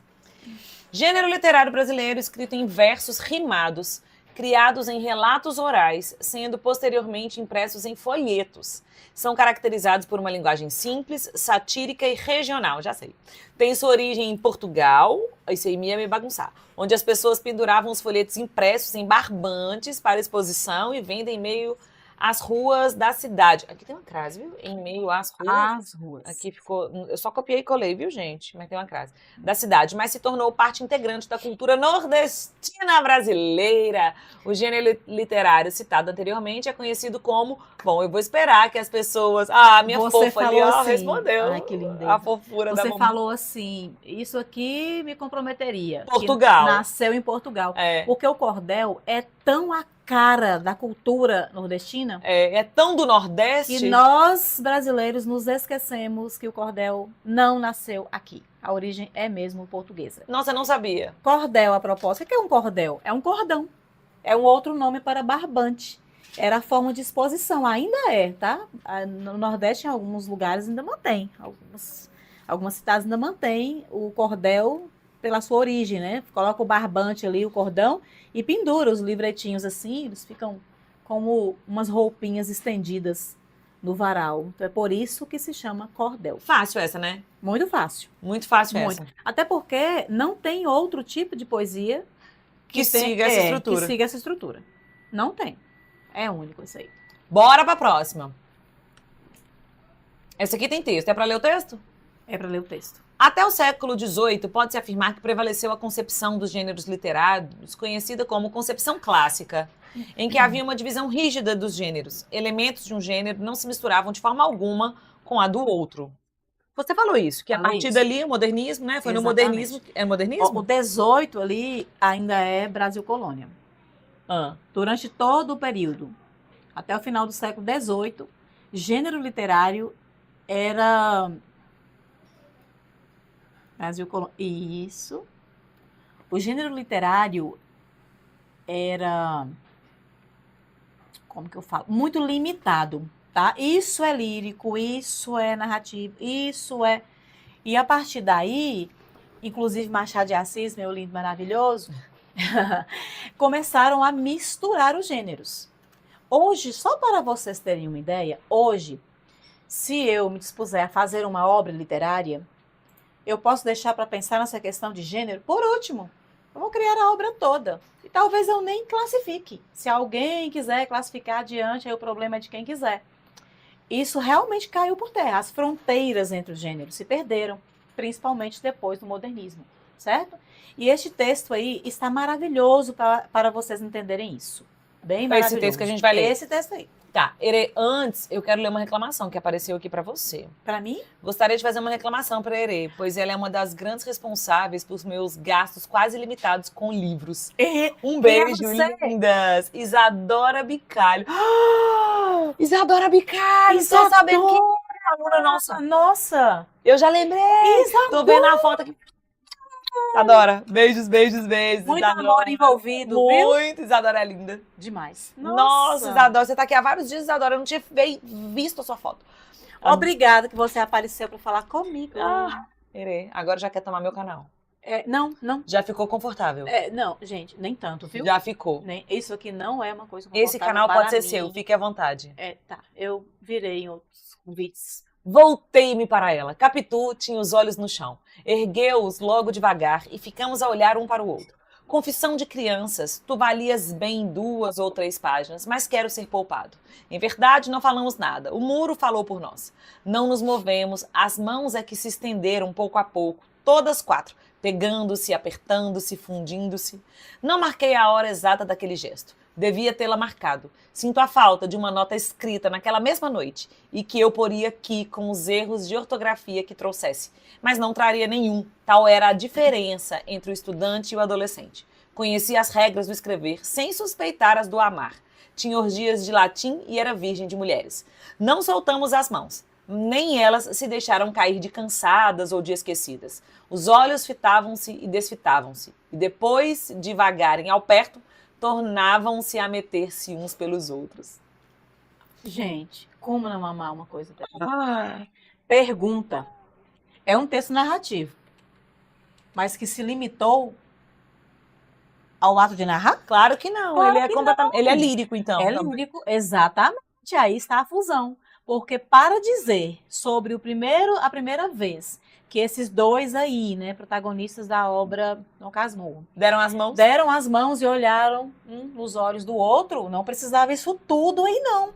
Gênero literário brasileiro escrito em versos rimados, criados em relatos orais, sendo posteriormente impressos em folhetos. São caracterizados por uma linguagem simples, satírica e regional, já sei. Tem sua origem em Portugal, isso aí ia me bagunçar, onde as pessoas penduravam os folhetos impressos em barbantes para exposição e vendem em meio às ruas da cidade. Aqui tem uma crase, viu? Em meio às ruas. As ruas. Aqui ficou... Eu só copiei e colei, viu, gente? Mas tem uma crase. Da cidade. Mas se tornou parte integrante da cultura nordestina brasileira. O gênero literário citado anteriormente é conhecido como... Bom, eu vou esperar que as pessoas... minha Você fofa ali, assim, respondeu. Ai, que lindeza. A fofura da mamãe. Você falou assim, isso aqui me comprometeria. Portugal. Nasceu em Portugal. É. Porque o cordel é tão a cara da cultura nordestina. É tão do Nordeste. Que nós, brasileiros, nos esquecemos que o cordel não nasceu aqui. A origem é mesmo portuguesa. Nossa, eu não sabia. Cordel, a propósito. O que é um cordel? É um cordão. É um outro nome para barbante. Era a forma de exposição. Ainda é, tá? No Nordeste, em alguns lugares, ainda mantém. Algumas cidades ainda mantêm o cordel pela sua origem, né? Coloca o barbante ali, o cordão, e pendura os livretinhos assim, eles ficam como umas roupinhas estendidas no varal. Então é por isso que se chama cordel. Fácil essa, né? Muito fácil. Muito fácil essa. Até porque não tem outro tipo de poesia que siga essa estrutura. Que siga essa estrutura. Não tem. É único isso aí. Bora pra próxima. Essa aqui tem texto. É pra ler o texto? É pra ler o texto. Até o século XVIII, pode-se afirmar que prevaleceu a concepção dos gêneros literários, conhecida como concepção clássica, em que havia uma divisão rígida dos gêneros. Elementos de um gênero não se misturavam de forma alguma com a do outro. Você falou isso, que a partir dali o modernismo, né? Foi no modernismo. É modernismo? O 18 ali ainda é Brasil Colônia. Durante todo o período, até o final do século XVIII, gênero literário era... Brasil Colônia. Isso. O gênero literário era, como que eu falo? Muito limitado, tá? Isso é lírico, isso é narrativo, isso é... E a partir daí, inclusive Machado de Assis, meu lindo maravilhoso, começaram a misturar os gêneros. Hoje, só para vocês terem uma ideia, hoje, se eu me dispuser a fazer uma obra literária, eu posso deixar para pensar nessa questão de gênero por último. Eu vou criar a obra toda. E talvez eu nem classifique. Se alguém quiser classificar adiante, aí o problema é de quem quiser. isso realmente caiu por terra. As fronteiras entre os gêneros se perderam, principalmente depois do modernismo, certo? E este texto aí está maravilhoso para vocês entenderem isso. Bem maravilhoso. Esse texto que a gente vai ler. Esse texto aí. Tá, antes eu quero ler uma reclamação que apareceu aqui pra você. Para mim? Gostaria de fazer uma reclamação pra Erê, pois ela é uma das grandes responsáveis pelos meus gastos quase ilimitados com livros. Um beijo, lindas! Isadora Bicalho. Isadora Bicalho! Tô sabendo que é aluna nossa. Nossa! Eu já lembrei! Isadora. Tô vendo a foto aqui. Isadora, beijos, beijos, beijos. Muito Isadora. amor envolvido, viu? Muito, Isadora é linda. Demais. Nossa, Isadora, você tá aqui há vários dias, Isadora, eu não tinha visto a sua foto. Obrigada que você apareceu para falar comigo. Erê, agora já quer tomar meu canal. Não. Já ficou confortável? Não, gente, nem tanto, viu? Já ficou. Isso aqui não é uma coisa confortável. Esse canal pode ser seu, fique à vontade. Tá, eu virei em outros convites. Voltei-me para ela. Capitu tinha os olhos no chão. Ergueu-os logo devagar e ficamos a olhar um para o outro. Confissão de crianças, tu valias bem 2 ou 3 páginas, mas quero ser poupado. Em verdade, não falamos nada. O muro falou por nós. Não nos movemos, as mãos é que se estenderam pouco a pouco, todas 4, pegando-se, apertando-se, fundindo-se. Não marquei a hora exata daquele gesto. Devia tê-la marcado. Sinto a falta de uma nota escrita naquela mesma noite e que eu poria aqui com os erros de ortografia que trouxesse. Mas não traria nenhum. Tal era a diferença entre o estudante e o adolescente. Conhecia as regras do escrever sem suspeitar as do amar. Tinha orgias de latim e era virgem de mulheres. Não soltamos as mãos. Nem elas se deixaram cair de cansadas ou de esquecidas. Os olhos fitavam-se e desfitavam-se. E depois de vagarem ao perto, tornavam-se a meter-se uns pelos outros. Gente, como não amar uma coisa dessa? Pergunta. É um texto narrativo, mas que se limitou ao ato de narrar? Claro que não. Claro ele é que completamente. não. Ele é lírico, então. É lírico, exatamente. Aí está a fusão. Porque para dizer sobre a primeira vez que esses dois aí, né, protagonistas da obra Dom Casmurro, Deram as mãos? deram as mãos e olharam um nos olhos do outro, não precisava isso tudo aí não,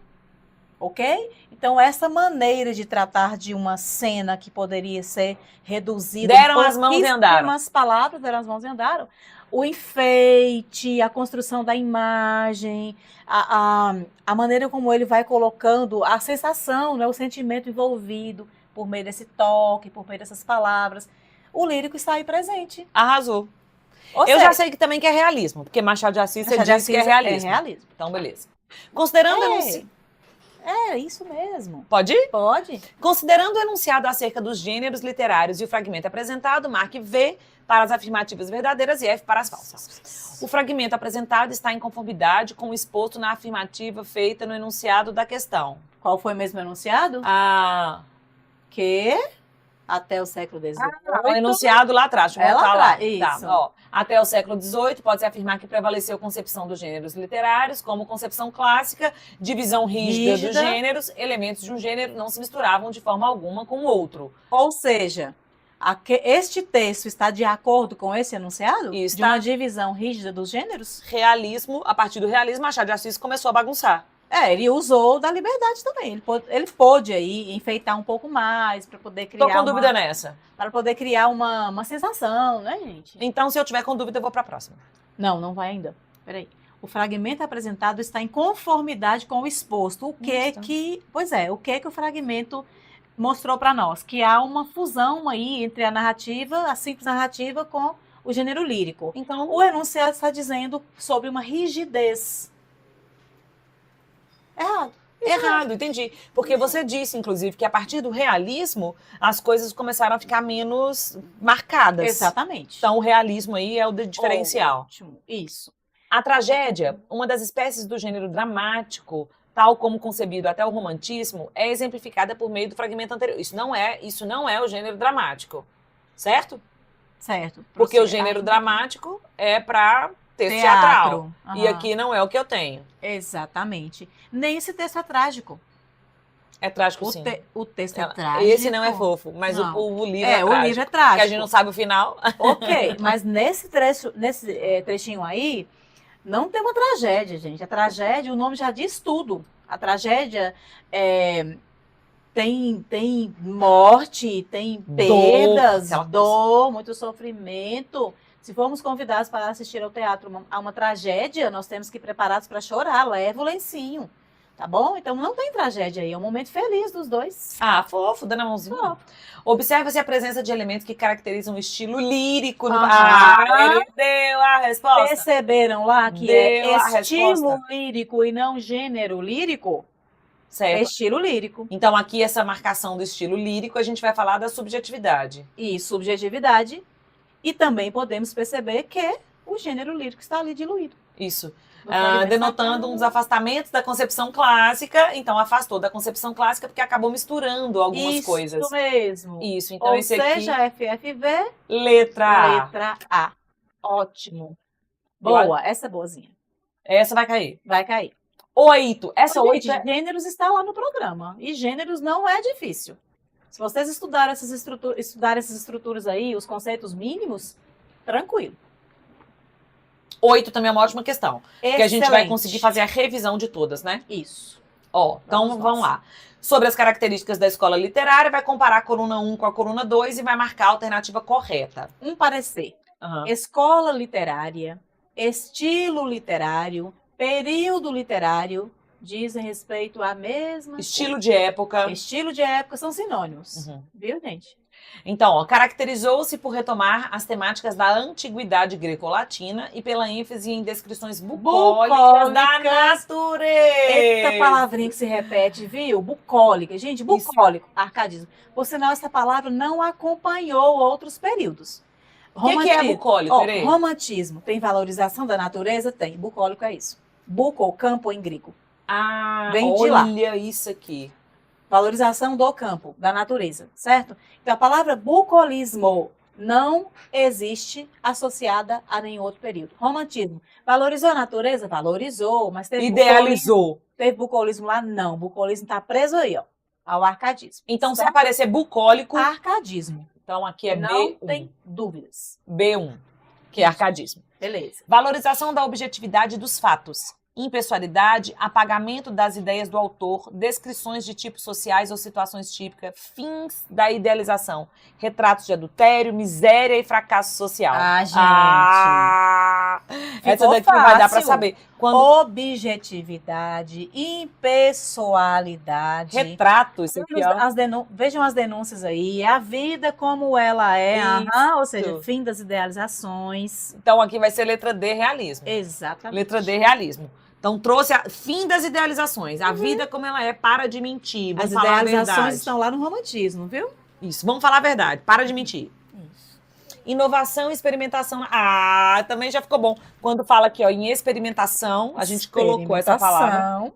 ok? Então essa maneira de tratar de uma cena que poderia ser reduzida... Deram as mãos e andaram. Umas palavras, deram as mãos e andaram. O enfeite, a construção da imagem, a maneira como ele vai colocando a sensação, né, o sentimento envolvido por meio desse toque, por meio dessas palavras. O lírico está aí presente. Arrasou. Ou Eu seja, já sei que também que é realismo, porque Machado de Assis você disse que é realismo. É realismo. Então, beleza. Considerando Isso mesmo. Pode ir? Pode. Considerando o enunciado acerca dos gêneros literários e o fragmento apresentado, marque V para as afirmativas verdadeiras e F para as falsas. O fragmento apresentado está em conformidade com o exposto na afirmativa feita no enunciado da questão. Qual foi mesmo o enunciado? Que até o século XVIII. O enunciado lá atrás. Deixa eu voltar lá. Isso. Tá, ó. Até o século XVIII, pode-se afirmar que prevaleceu a concepção dos gêneros literários como concepção clássica, divisão rígida dos gêneros, elementos de um gênero não se misturavam de forma alguma com o outro. Ou seja, este texto está de acordo com esse enunciado? Isso, de uma divisão rígida dos gêneros? Realismo, a partir do realismo, Machado de Assis começou a bagunçar. Ele usou da liberdade também. Ele pôde aí enfeitar um pouco mais para poder criar. Tô com dúvida nessa. Para poder criar uma sensação, né, gente? Então, se eu tiver com dúvida, eu vou para a próxima. Não vai ainda. Peraí. O fragmento apresentado está em conformidade com o exposto. O que o fragmento mostrou para nós? Que há uma fusão aí entre a narrativa, a simples narrativa, com o gênero lírico. Então, o enunciado está dizendo sobre uma rigidez. Errado, entendi. Porque você disse, inclusive, que a partir do realismo, as coisas começaram a ficar menos marcadas. Exatamente. Então, o realismo aí é o diferencial. Ótimo, isso. A tragédia, uma das espécies do gênero dramático, tal como concebido até o romantismo, é exemplificada por meio do fragmento anterior. Isso não é o gênero dramático, certo? Certo. Porque o gênero dramático é para texto teatral. E aqui não é o que eu tenho. Exatamente. Nem esse texto é trágico. É trágico, sim. O texto é trágico. Esse não é fofo, mas o livro é trágico. O livro é trágico. Porque a gente não sabe o final. Ok, mas nesse trechinho aí, não tem uma tragédia, gente. A tragédia, o nome já diz tudo. A tragédia tem morte, tem perdas, dor, muito sofrimento. Se formos convidados para assistir ao teatro a uma tragédia, nós temos que ir preparados para chorar. Leva o lencinho, tá bom? Então não tem tragédia aí, é um momento feliz dos dois. Ah, fofo, dando a mãozinha. Fofo. Observa-se a presença de elementos que caracterizam o estilo lírico. Aham. Ele deu a resposta. Perceberam lá que Deu a é estilo resposta. lírico e não gênero lírico? É Certo. estilo lírico. Então, aqui, essa marcação do estilo lírico, a gente vai falar da subjetividade. E subjetividade. E também podemos perceber que o gênero lírico está ali diluído. Isso. Não pode Denotando pensar uns afastamentos da concepção clássica. Então, afastou da concepção clássica porque acabou misturando algumas coisas. Isso mesmo. Isso. Então, Ou esse seja, aqui, FFV, letra A. letra A. Ótimo. Boa, essa é boazinha. Essa vai cair. Vai cair. 8. Essa Ô, 8 gente, gêneros está lá no programa. E gêneros não é difícil. Se vocês estudarem essas estruturas aí, os conceitos mínimos, tranquilo. 8 também é uma ótima questão. Porque a gente vai Excelente. conseguir fazer a revisão de todas, né? Isso. Ó, então Vamos vamos lá. Sobre as características da escola literária, vai comparar a coluna 1 com a coluna 2 e vai marcar a alternativa correta. Um parecer. Aham. Escola literária, estilo literário, período literário, dizem respeito à mesma Estilo de época. coisa. Estilo de época são sinônimos. Uhum. Viu, gente? Então, ó, caracterizou-se por retomar as temáticas da antiguidade greco-latina e pela ênfase em descrições bucólicas da natureza. Essa palavrinha que se repete, viu? Bucólica. Gente, bucólico, arcadismo. Por sinal, essa palavra não acompanhou outros períodos. O que é bucólico, Ó, Irene? romantismo. Tem valorização da natureza? Tem. Bucólico é isso. Buco, campo em grego. Ah, Vem de lá. olha isso aqui. Valorização do campo, da natureza, certo? Então, a palavra bucolismo não existe associada a nenhum outro período. Romantismo. Valorizou a natureza? Valorizou, mas teve Idealizou. teve bucolismo lá? Não. Bucolismo está preso aí, ó, ao arcadismo. Então, se certo? aparecer bucólico, Arcadismo. então aqui é Não B1. tem dúvidas. B1, que é arcadismo. Beleza. Valorização da objetividade dos fatos. Impessoalidade, apagamento das ideias do autor, descrições de tipos sociais ou situações típicas, fins da idealização, retratos de adultério, miséria e fracasso social. Ah, gente. Essa Ficou daqui vai dar pra fácil. saber. Quando Objetividade, impessoalidade. retrato, isso aqui, ó. Vejam as denúncias aí. A vida como ela é. Isso. Aham, ou seja, fim das idealizações. Então aqui vai ser letra D, realismo. Exatamente. Letra D, realismo. Então trouxe fim das idealizações. A vida como ela é, para de mentir. Vamos As falar a idealizações verdade. estão lá no romantismo, viu? Isso, vamos falar a verdade. Para de mentir. Isso. Inovação e experimentação. Ah, também já ficou bom. Quando fala aqui, ó, em experimentação, a gente colocou essa palavra.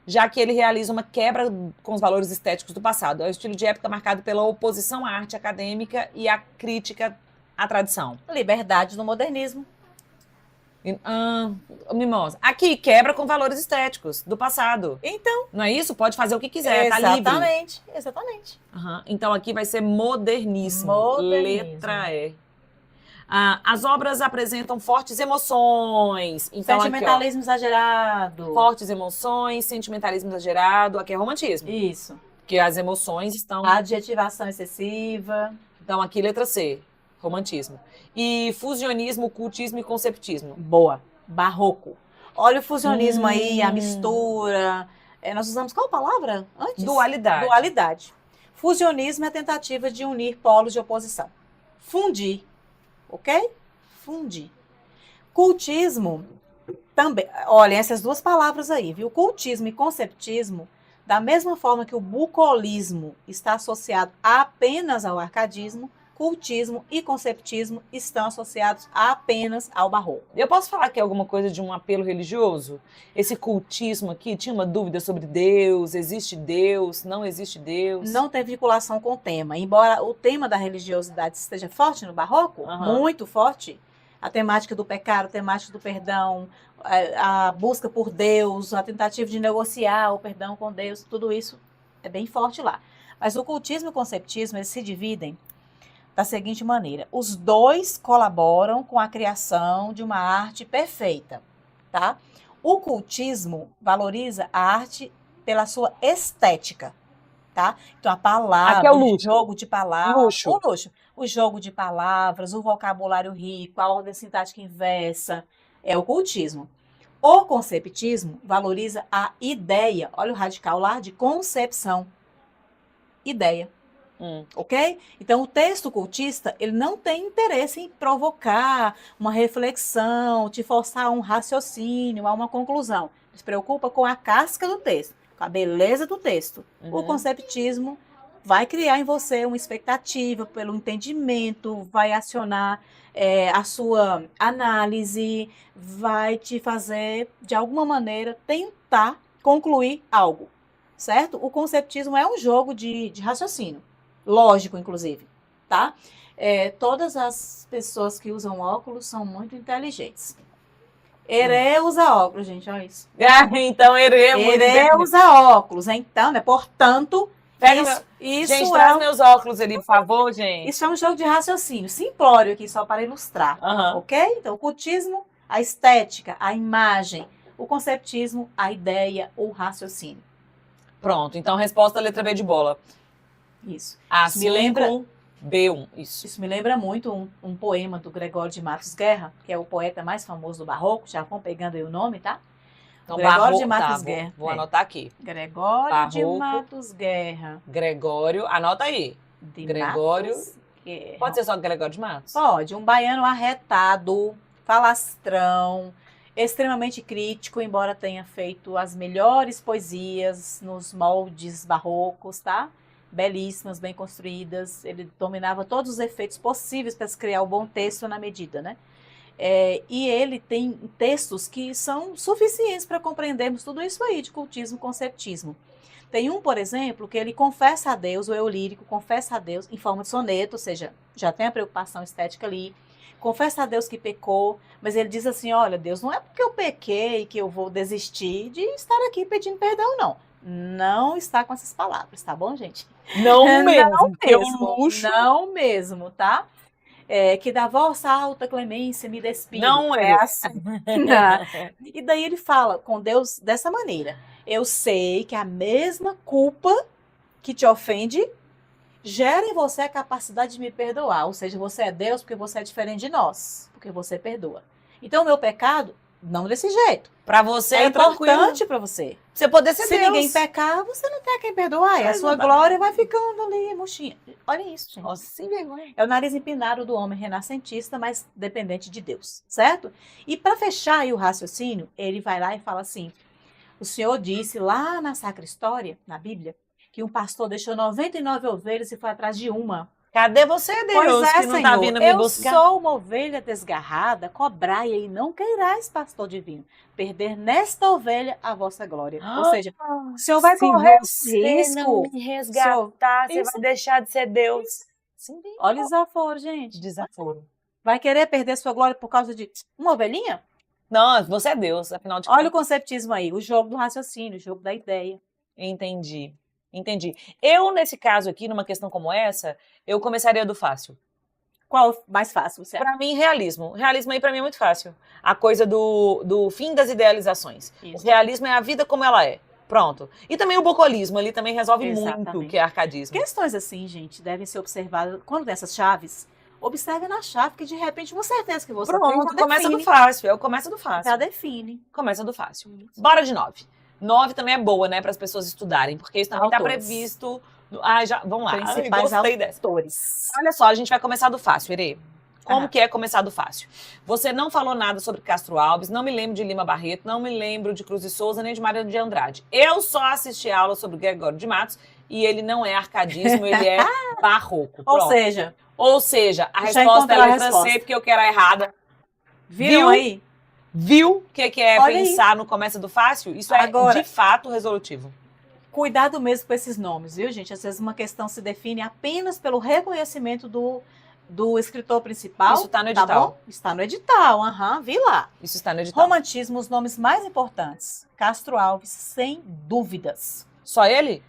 Já que ele realiza uma quebra com os valores estéticos do passado. É o estilo de época marcado pela oposição à arte acadêmica e à crítica à tradição. Liberdade no modernismo. Mimosa. Aqui, quebra com valores estéticos do passado. Então. Não é isso? Pode fazer o que quiser, tá livre. Exatamente. Exatamente. Então aqui vai ser modernismo. Modernismo. Letra E. As obras apresentam fortes emoções. Então, Sentimentalismo aqui, ó, exagerado. fortes emoções, sentimentalismo exagerado. Aqui é romantismo. Isso. Porque as emoções estão... Adjetivação excessiva. Então aqui, letra C. Romantismo. E fusionismo, cultismo e conceptismo. Boa. Barroco. Olha o fusionismo aí, a mistura. Nós usamos qual palavra antes? Dualidade. Dualidade. Fusionismo é a tentativa de unir polos de oposição. Fundir. Ok? Fundir. Cultismo também. Olha, essas duas palavras aí, viu? Cultismo e conceptismo, da mesma forma que o bucolismo está associado apenas ao arcadismo, cultismo e conceptismo estão associados apenas ao barroco. Eu posso falar aqui alguma coisa de um apelo religioso? Esse cultismo aqui, tinha uma dúvida sobre Deus, existe Deus, não existe Deus? Não tem vinculação com o tema. Embora o tema da religiosidade esteja forte no barroco, muito forte, a temática do pecado, a temática do perdão, a busca por Deus, a tentativa de negociar o perdão com Deus, tudo isso é bem forte lá. Mas o cultismo e o conceptismo, eles se dividem da seguinte maneira: os dois colaboram com a criação de uma arte perfeita, tá? O cultismo valoriza a arte pela sua estética, tá? Então, a palavra, Aqui é o luxo. jogo de palavras, Luxo. o luxo, o jogo de palavras, o vocabulário rico, a ordem sintática inversa, é o cultismo. O conceptismo valoriza a ideia, olha o radical lá, de concepção. Ideia. Ok? Então, o texto cultista, ele não tem interesse em provocar uma reflexão, te forçar a um raciocínio, a uma conclusão. Ele se preocupa com a casca do texto, com a beleza do texto. O conceptismo vai criar em você uma expectativa pelo entendimento, vai acionar a sua análise, vai te fazer, de alguma maneira, tentar concluir algo, certo? O conceptismo é um jogo de raciocínio. Lógico, inclusive, tá? Todas as pessoas que usam óculos são muito inteligentes. Herê usa óculos, gente, olha isso. Então, Herê é muito Herê usa óculos, então, né? Portanto, isso gente, é traz meus óculos ali, por favor, gente. isso é um jogo de raciocínio, simplório aqui, só para ilustrar, ok? Então, o cultismo, a estética, a imagem. O conceptismo, a ideia, o raciocínio. Pronto, então resposta letra B de bola. Isso. A5, me lembra B1, isso. Isso me lembra muito um poema do Gregório de Matos Guerra, que é o poeta mais famoso do Barroco, já vão pegando aí o nome, tá? Então, Gregório de Matos tá, Guerra. Vou anotar aqui. Gregório de Barroco. Matos Guerra. Gregório, anota aí. De Gregório. Matos Guerra. Pode ser só Gregório de Matos? Pode, um baiano arretado, falastrão, extremamente crítico, embora tenha feito as melhores poesias nos moldes barrocos, tá? Belíssimas, bem construídas. Ele dominava todos os efeitos possíveis para se criar o bom texto na medida, né? E ele tem textos que são suficientes para compreendermos tudo isso aí de cultismo, conceptismo. Tem um, por exemplo, que ele confessa a Deus, o eu lírico confessa a Deus em forma de soneto, ou seja, já tem a preocupação estética ali, confessa a Deus que pecou, mas ele diz assim, olha, Deus, não é porque eu pequei que eu vou desistir de estar aqui pedindo perdão, não. Não está com essas palavras, tá bom, gente? Não mesmo, Não mesmo, luxo. não mesmo, tá? Que da vossa alta clemência me despido. Não é assim. E daí ele fala com Deus dessa maneira. Eu sei que a mesma culpa que te ofende gera em você a capacidade de me perdoar. Ou seja, você é Deus porque você é diferente de nós, porque você perdoa. Então, o meu pecado, não desse jeito. Pra você É tranquilo. importante para você. Você poder ser Se Deus. ninguém pecar, você não tem quem perdoar. E a sua glória vai ficando ali, murchinha. Olha isso, gente. Nossa, sem vergonha. É o nariz empinado do homem renascentista, mas dependente de Deus, certo? E para fechar aí o raciocínio, ele vai lá e fala assim, o Senhor disse lá na Sacra História, na Bíblia, que um pastor deixou 99 ovelhas e foi atrás de uma. Cadê você, Deus, Pois é, que não Senhor, tá vindo me buscar? eu sou uma ovelha desgarrada, cobrai e não queirais, pastor divino, perder nesta ovelha a vossa glória. Ou seja, o Senhor vai correr risco. Não me resgatar, você vai deixar de ser Deus. Sim, olha o desaforo, gente. Desaforo. Vai querer perder sua glória por causa de uma ovelhinha? Não, você é Deus, afinal de contas. Olha o conceptismo aí, o jogo do raciocínio, o jogo da ideia. Entendi. Eu, nesse caso aqui, numa questão como essa, eu começaria do fácil. Qual mais fácil você acha? Pra mim, realismo. Realismo aí pra mim é muito fácil. A coisa do fim das idealizações. Isso. O realismo é a vida como ela é. Pronto. E também o bocolismo ali também resolve muito, que é arcadismo. Questões assim, gente, devem ser observadas. Quando tem essas chaves, observe na chave que de repente uma certeza que você tem. Pronto, começa do fácil. Eu começo do fácil. Já define. Começa do fácil. Bora de 9. 9 também é boa, né, para as pessoas estudarem, porque isso também está previsto. Vamos lá. Principais autores. Olha só, a gente vai começar do fácil, Herê. Como que é começar do fácil? Você não falou nada sobre Castro Alves, não me lembro de Lima Barreto, não me lembro de Cruz e Souza, nem de Mariano de Andrade. Eu só assisti aula sobre Gregório de Matos e ele não é arcadismo, ele é barroco. Ou seja, a resposta é a letra C, porque eu quero a errada. Viram aí? Viu o que é pensar no começa do fácil? Isso agora, é, de fato, resolutivo. Cuidado mesmo com esses nomes, viu, gente? Às vezes uma questão se define apenas pelo reconhecimento do escritor principal. Isso está no edital. Tá bom? Está no edital, vi lá. Isso está no edital. Romantismo, os nomes mais importantes. Castro Alves, sem dúvidas. Só ele?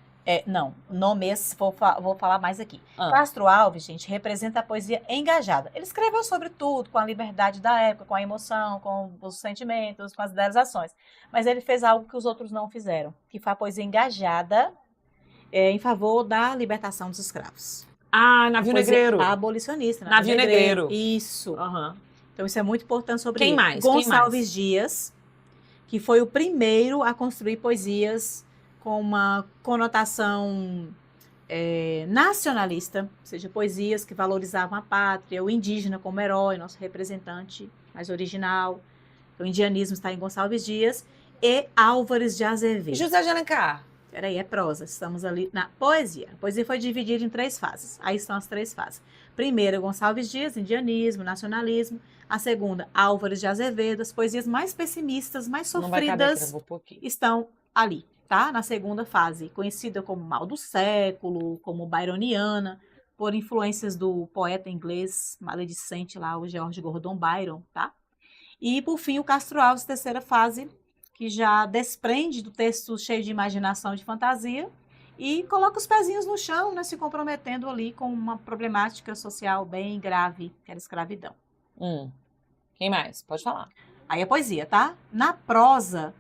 Não, nomes, vou falar mais aqui. Ah. Castro Alves, gente, representa a poesia engajada. Ele escreveu sobre tudo, com a liberdade da época, com a emoção, com os sentimentos, com as idealizações. Mas ele fez algo que os outros não fizeram, que foi a poesia engajada em favor da libertação dos escravos. Ah, Navio Negreiro. Abolicionista. Navio Negreiro. Isso. Uhum. Então isso é muito importante sobre Quem ele. mais? Gonçalves Dias, que foi o primeiro a construir poesias com uma conotação nacionalista, ou seja, poesias que valorizavam a pátria, o indígena como herói, nosso representante mais original. O indianismo está em Gonçalves Dias e Álvares de Azevedo. José de Alencar. Peraí, é prosa. Estamos ali na poesia. A poesia foi dividida em 3 fases. Aí estão as 3 fases. Primeira, Gonçalves Dias, indianismo, nacionalismo. A segunda, Álvares de Azevedo. As poesias mais pessimistas, mais sofridas estão ali, tá? Na segunda fase, conhecida como Mal do Século, como byroniana, por influências do poeta inglês maledicente lá, o George Gordon Byron, tá? E, por fim, o Castro Alves, terceira fase, que já desprende do texto cheio de imaginação e de fantasia e coloca os pezinhos no chão, né, se comprometendo ali com uma problemática social bem grave, que era a escravidão. Quem mais? Pode falar. Aí a poesia, tá? Na prosa,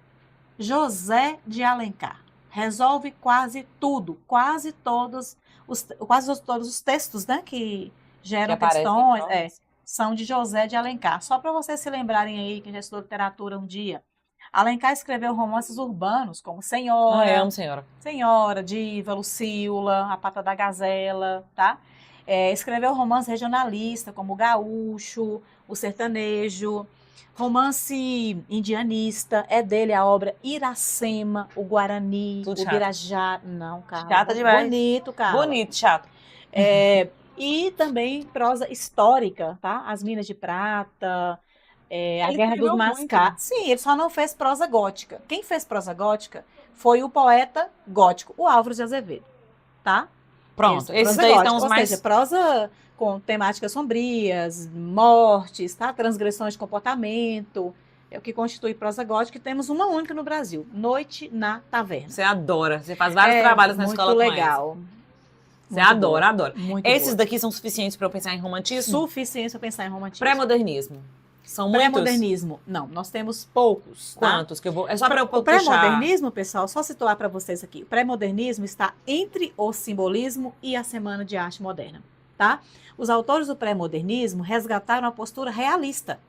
José de Alencar resolve quase tudo, quase todos os textos, né, que geram questões, são de José de Alencar. Só para vocês se lembrarem aí, que já estudou literatura um dia, Alencar escreveu romances urbanos, como Senhora. Eu amo Senhora. Senhora, Diva, Lucila, A Pata da Gazela, tá? Escreveu romance regionalista, como o Gaúcho, o Sertanejo. Romance indianista, é dele a obra Iracema, o Guarani, Tudo o chato. Birajá. Não, cara. Chata demais. Bonito, cara. Bonito, chato. E também prosa histórica, tá? As Minas de Prata, a Guerra dos Mascates. Sim, ele só não fez prosa gótica. Quem fez prosa gótica foi o poeta gótico, o Álvares de Azevedo, tá? Pronto, esses daí estão os mais... Ou seja, prosa com temáticas sombrias, mortes, tá? Transgressões de comportamento, é o que constitui prosa gótica, e temos uma única no Brasil, Noite na Taverna. Você adora, você faz vários trabalhos na escola com muito legal. Você adora, adora. Esses boa. Daqui são suficientes para eu pensar em romantismo? Suficientes para pensar em romantismo. Pré-modernismo. São muitos? Pré-modernismo, não, nós temos poucos. Tá? Quantos que eu vou... É só para eu O pré-modernismo, pessoal, só situar para vocês aqui. O pré-modernismo está entre o simbolismo e a Semana de Arte Moderna, tá? Os autores do pré-modernismo resgataram a postura realista.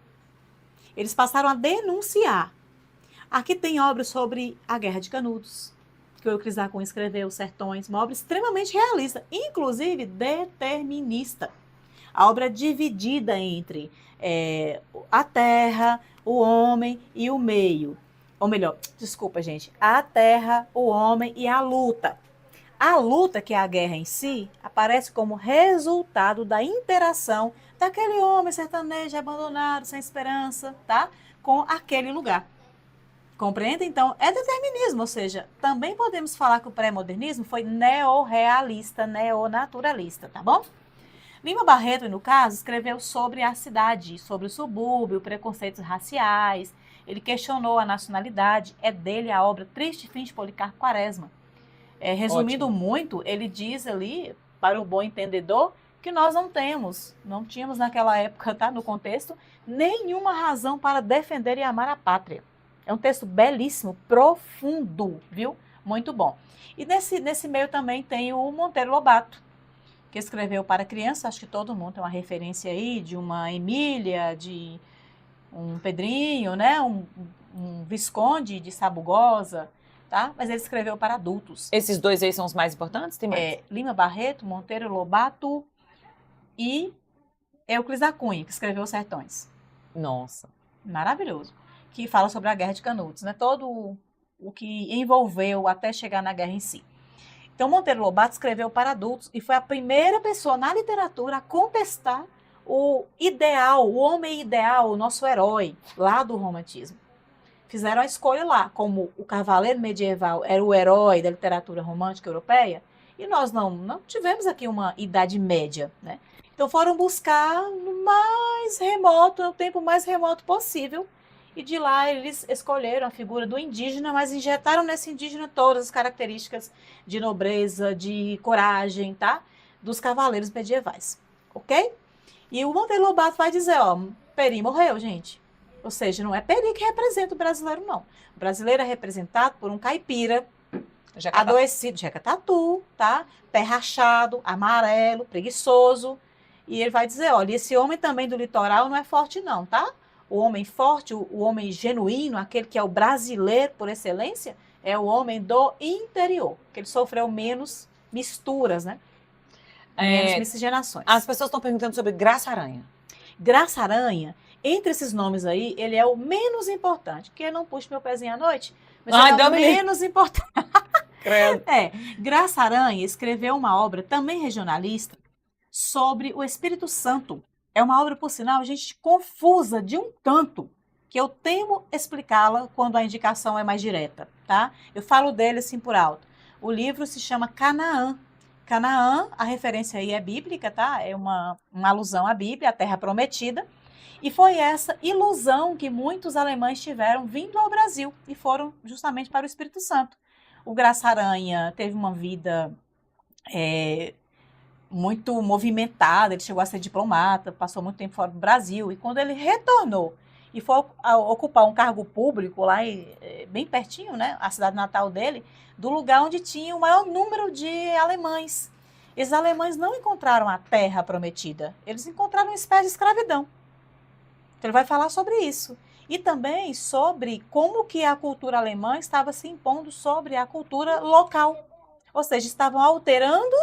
Eles passaram a denunciar. Aqui tem obras sobre a Guerra de Canudos, que o Euclides da Cunha escreveu, Os Sertões, uma obra extremamente realista, inclusive determinista. A obra é dividida entre a terra, o homem e o meio. Ou melhor, desculpa, gente, a terra, o homem e a luta. A luta, que é a guerra em si, aparece como resultado da interação daquele homem sertanejo abandonado, sem esperança, tá? Com aquele lugar. Compreende? Então, é determinismo, ou seja, também podemos falar que o pré-modernismo foi neorrealista, neonaturalista, tá bom? Lima Barreto, no caso, escreveu sobre a cidade, sobre o subúrbio, preconceitos raciais. Ele questionou a nacionalidade. É dele a obra Triste Fim de Policarpo Quaresma. Resumindo muito, ele diz ali, para o bom entendedor, que nós não tínhamos naquela época, tá, no contexto, nenhuma razão para defender e amar a pátria. É um texto belíssimo, profundo, viu? Muito bom. E nesse meio também tem o Monteiro Lobato, que escreveu para criança, acho que todo mundo tem uma referência aí, de uma Emília, de um Pedrinho, né? Um Visconde de Sabugosa, tá? Mas ele escreveu para adultos. Esses dois aí são os mais importantes? Tem mais? Lima Barreto, Monteiro Lobato e Euclides da Cunha, que escreveu Os Sertões. Nossa. Maravilhoso. Que fala sobre a Guerra de Canudos, né? Todo o que envolveu até chegar na guerra em si. Então, Monteiro Lobato escreveu para adultos e foi a primeira pessoa na literatura a contestar o ideal, o homem ideal, o nosso herói, lá do romantismo. Fizeram a escolha lá, como o cavaleiro medieval era o herói da literatura romântica europeia, e nós não tivemos aqui uma idade média, né? Então foram buscar no tempo mais remoto possível, E de lá eles escolheram a figura do indígena, mas injetaram nesse indígena todas as características de nobreza, de coragem, tá? Dos cavaleiros medievais, ok? E o Monteiro Lobato vai dizer, ó, Peri morreu, gente. Ou seja, não é Peri que representa o brasileiro, não. O brasileiro é representado por um caipira, adoecido, jeca tatu, tá? Pé rachado, amarelo, preguiçoso. E ele vai dizer, olha, esse homem também do litoral não é forte não, tá? O homem forte, o homem genuíno, aquele que é o brasileiro por excelência, é o homem do interior, que ele sofreu menos misturas, né? Menos miscigenações. As pessoas estão perguntando sobre Graça Aranha. Graça Aranha, entre esses nomes aí, ele é o menos importante, porque não puxe meu pezinho à noite, mas ele é o menos importante. Graça Aranha escreveu uma obra também regionalista sobre o Espírito Santo. É uma obra, por sinal, gente, confusa de um tanto, que eu temo explicá-la quando a indicação é mais direta, tá? Eu falo dele assim por alto. O livro se chama Canaã. Canaã, a referência aí é bíblica, tá? É uma alusão à Bíblia, a terra prometida. E foi essa ilusão que muitos alemães tiveram vindo ao Brasil e foram justamente para o Espírito Santo. O Graça Aranha teve uma vida muito movimentada, ele chegou a ser diplomata, passou muito tempo fora do Brasil, e quando ele retornou e foi ocupar um cargo público lá, bem pertinho, né, a cidade natal dele, do lugar onde tinha o maior número de alemães. Esses alemães não encontraram a terra prometida, eles encontraram uma espécie de escravidão. Então ele vai falar sobre isso. E também sobre como que a cultura alemã estava se impondo sobre a cultura local. Ou seja, estavam alterando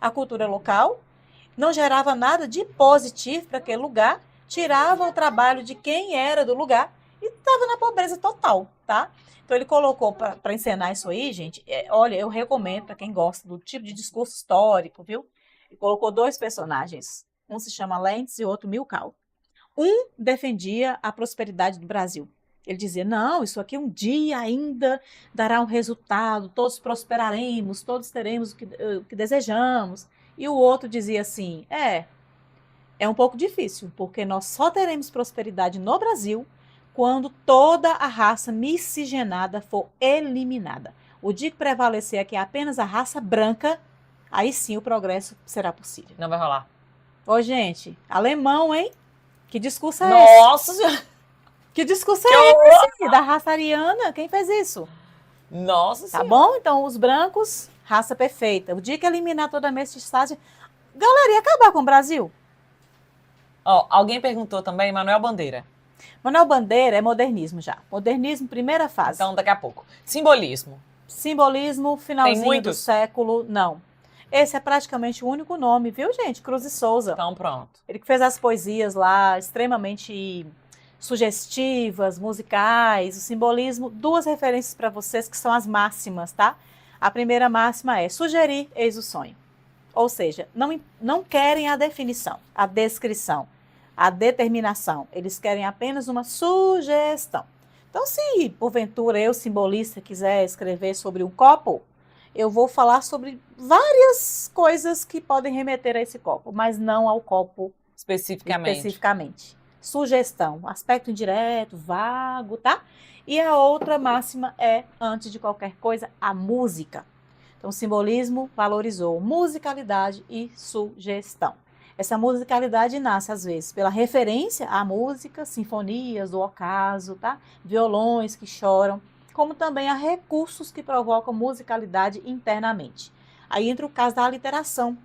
a cultura local, não gerava nada de positivo para aquele lugar, tirava o trabalho de quem era do lugar e estava na pobreza total, tá? Então ele colocou, para encenar isso aí, gente, olha, eu recomendo para quem gosta do tipo de discurso histórico, viu? Ele colocou 2 personagens, um se chama Lentz e o outro Milkau. Um defendia a prosperidade do Brasil. Ele dizia, não, isso aqui um dia ainda dará um resultado, todos prosperaremos, todos teremos o que desejamos. E o outro dizia assim, é um pouco difícil, porque nós só teremos prosperidade no Brasil quando toda a raça miscigenada for eliminada. O dia que prevalecer aqui apenas a raça branca, aí sim o progresso será possível. Não vai rolar. Ô, gente, alemão, hein? Que discurso é esse? Nossa Senhora! Que discurso é esse? Da raça ariana? Quem fez isso? Nossa Senhora! Tá bom? Então, os brancos, raça perfeita. O dia que eliminar toda a mestiçagem, galera, ia acabar com o Brasil. Ó, alguém perguntou também, Manuel Bandeira. Manuel Bandeira é modernismo já. Modernismo, primeira fase. Então, daqui a pouco. Simbolismo. Simbolismo, finalzinho do século, não. Esse é praticamente o único nome, viu, gente? Cruz e Souza. Então, pronto. Ele que fez as poesias lá, extremamente sugestivas, musicais, o simbolismo. 2 referências para vocês que são as máximas, tá? A primeira máxima é sugerir, eis o sonho. Ou seja, não querem a definição, a descrição, a determinação. Eles querem apenas uma sugestão. Então, se porventura eu, simbolista, quiser escrever sobre um copo, eu vou falar sobre várias coisas que podem remeter a esse copo, mas não ao copo especificamente. Sugestão, aspecto indireto, vago, tá? E a outra máxima é, antes de qualquer coisa, a música. Então, o simbolismo valorizou musicalidade e sugestão. Essa musicalidade nasce, às vezes, pela referência à música, sinfonias do ocaso, tá? Violões que choram, como também a recursos que provocam musicalidade internamente. Aí entra o caso da aliteração,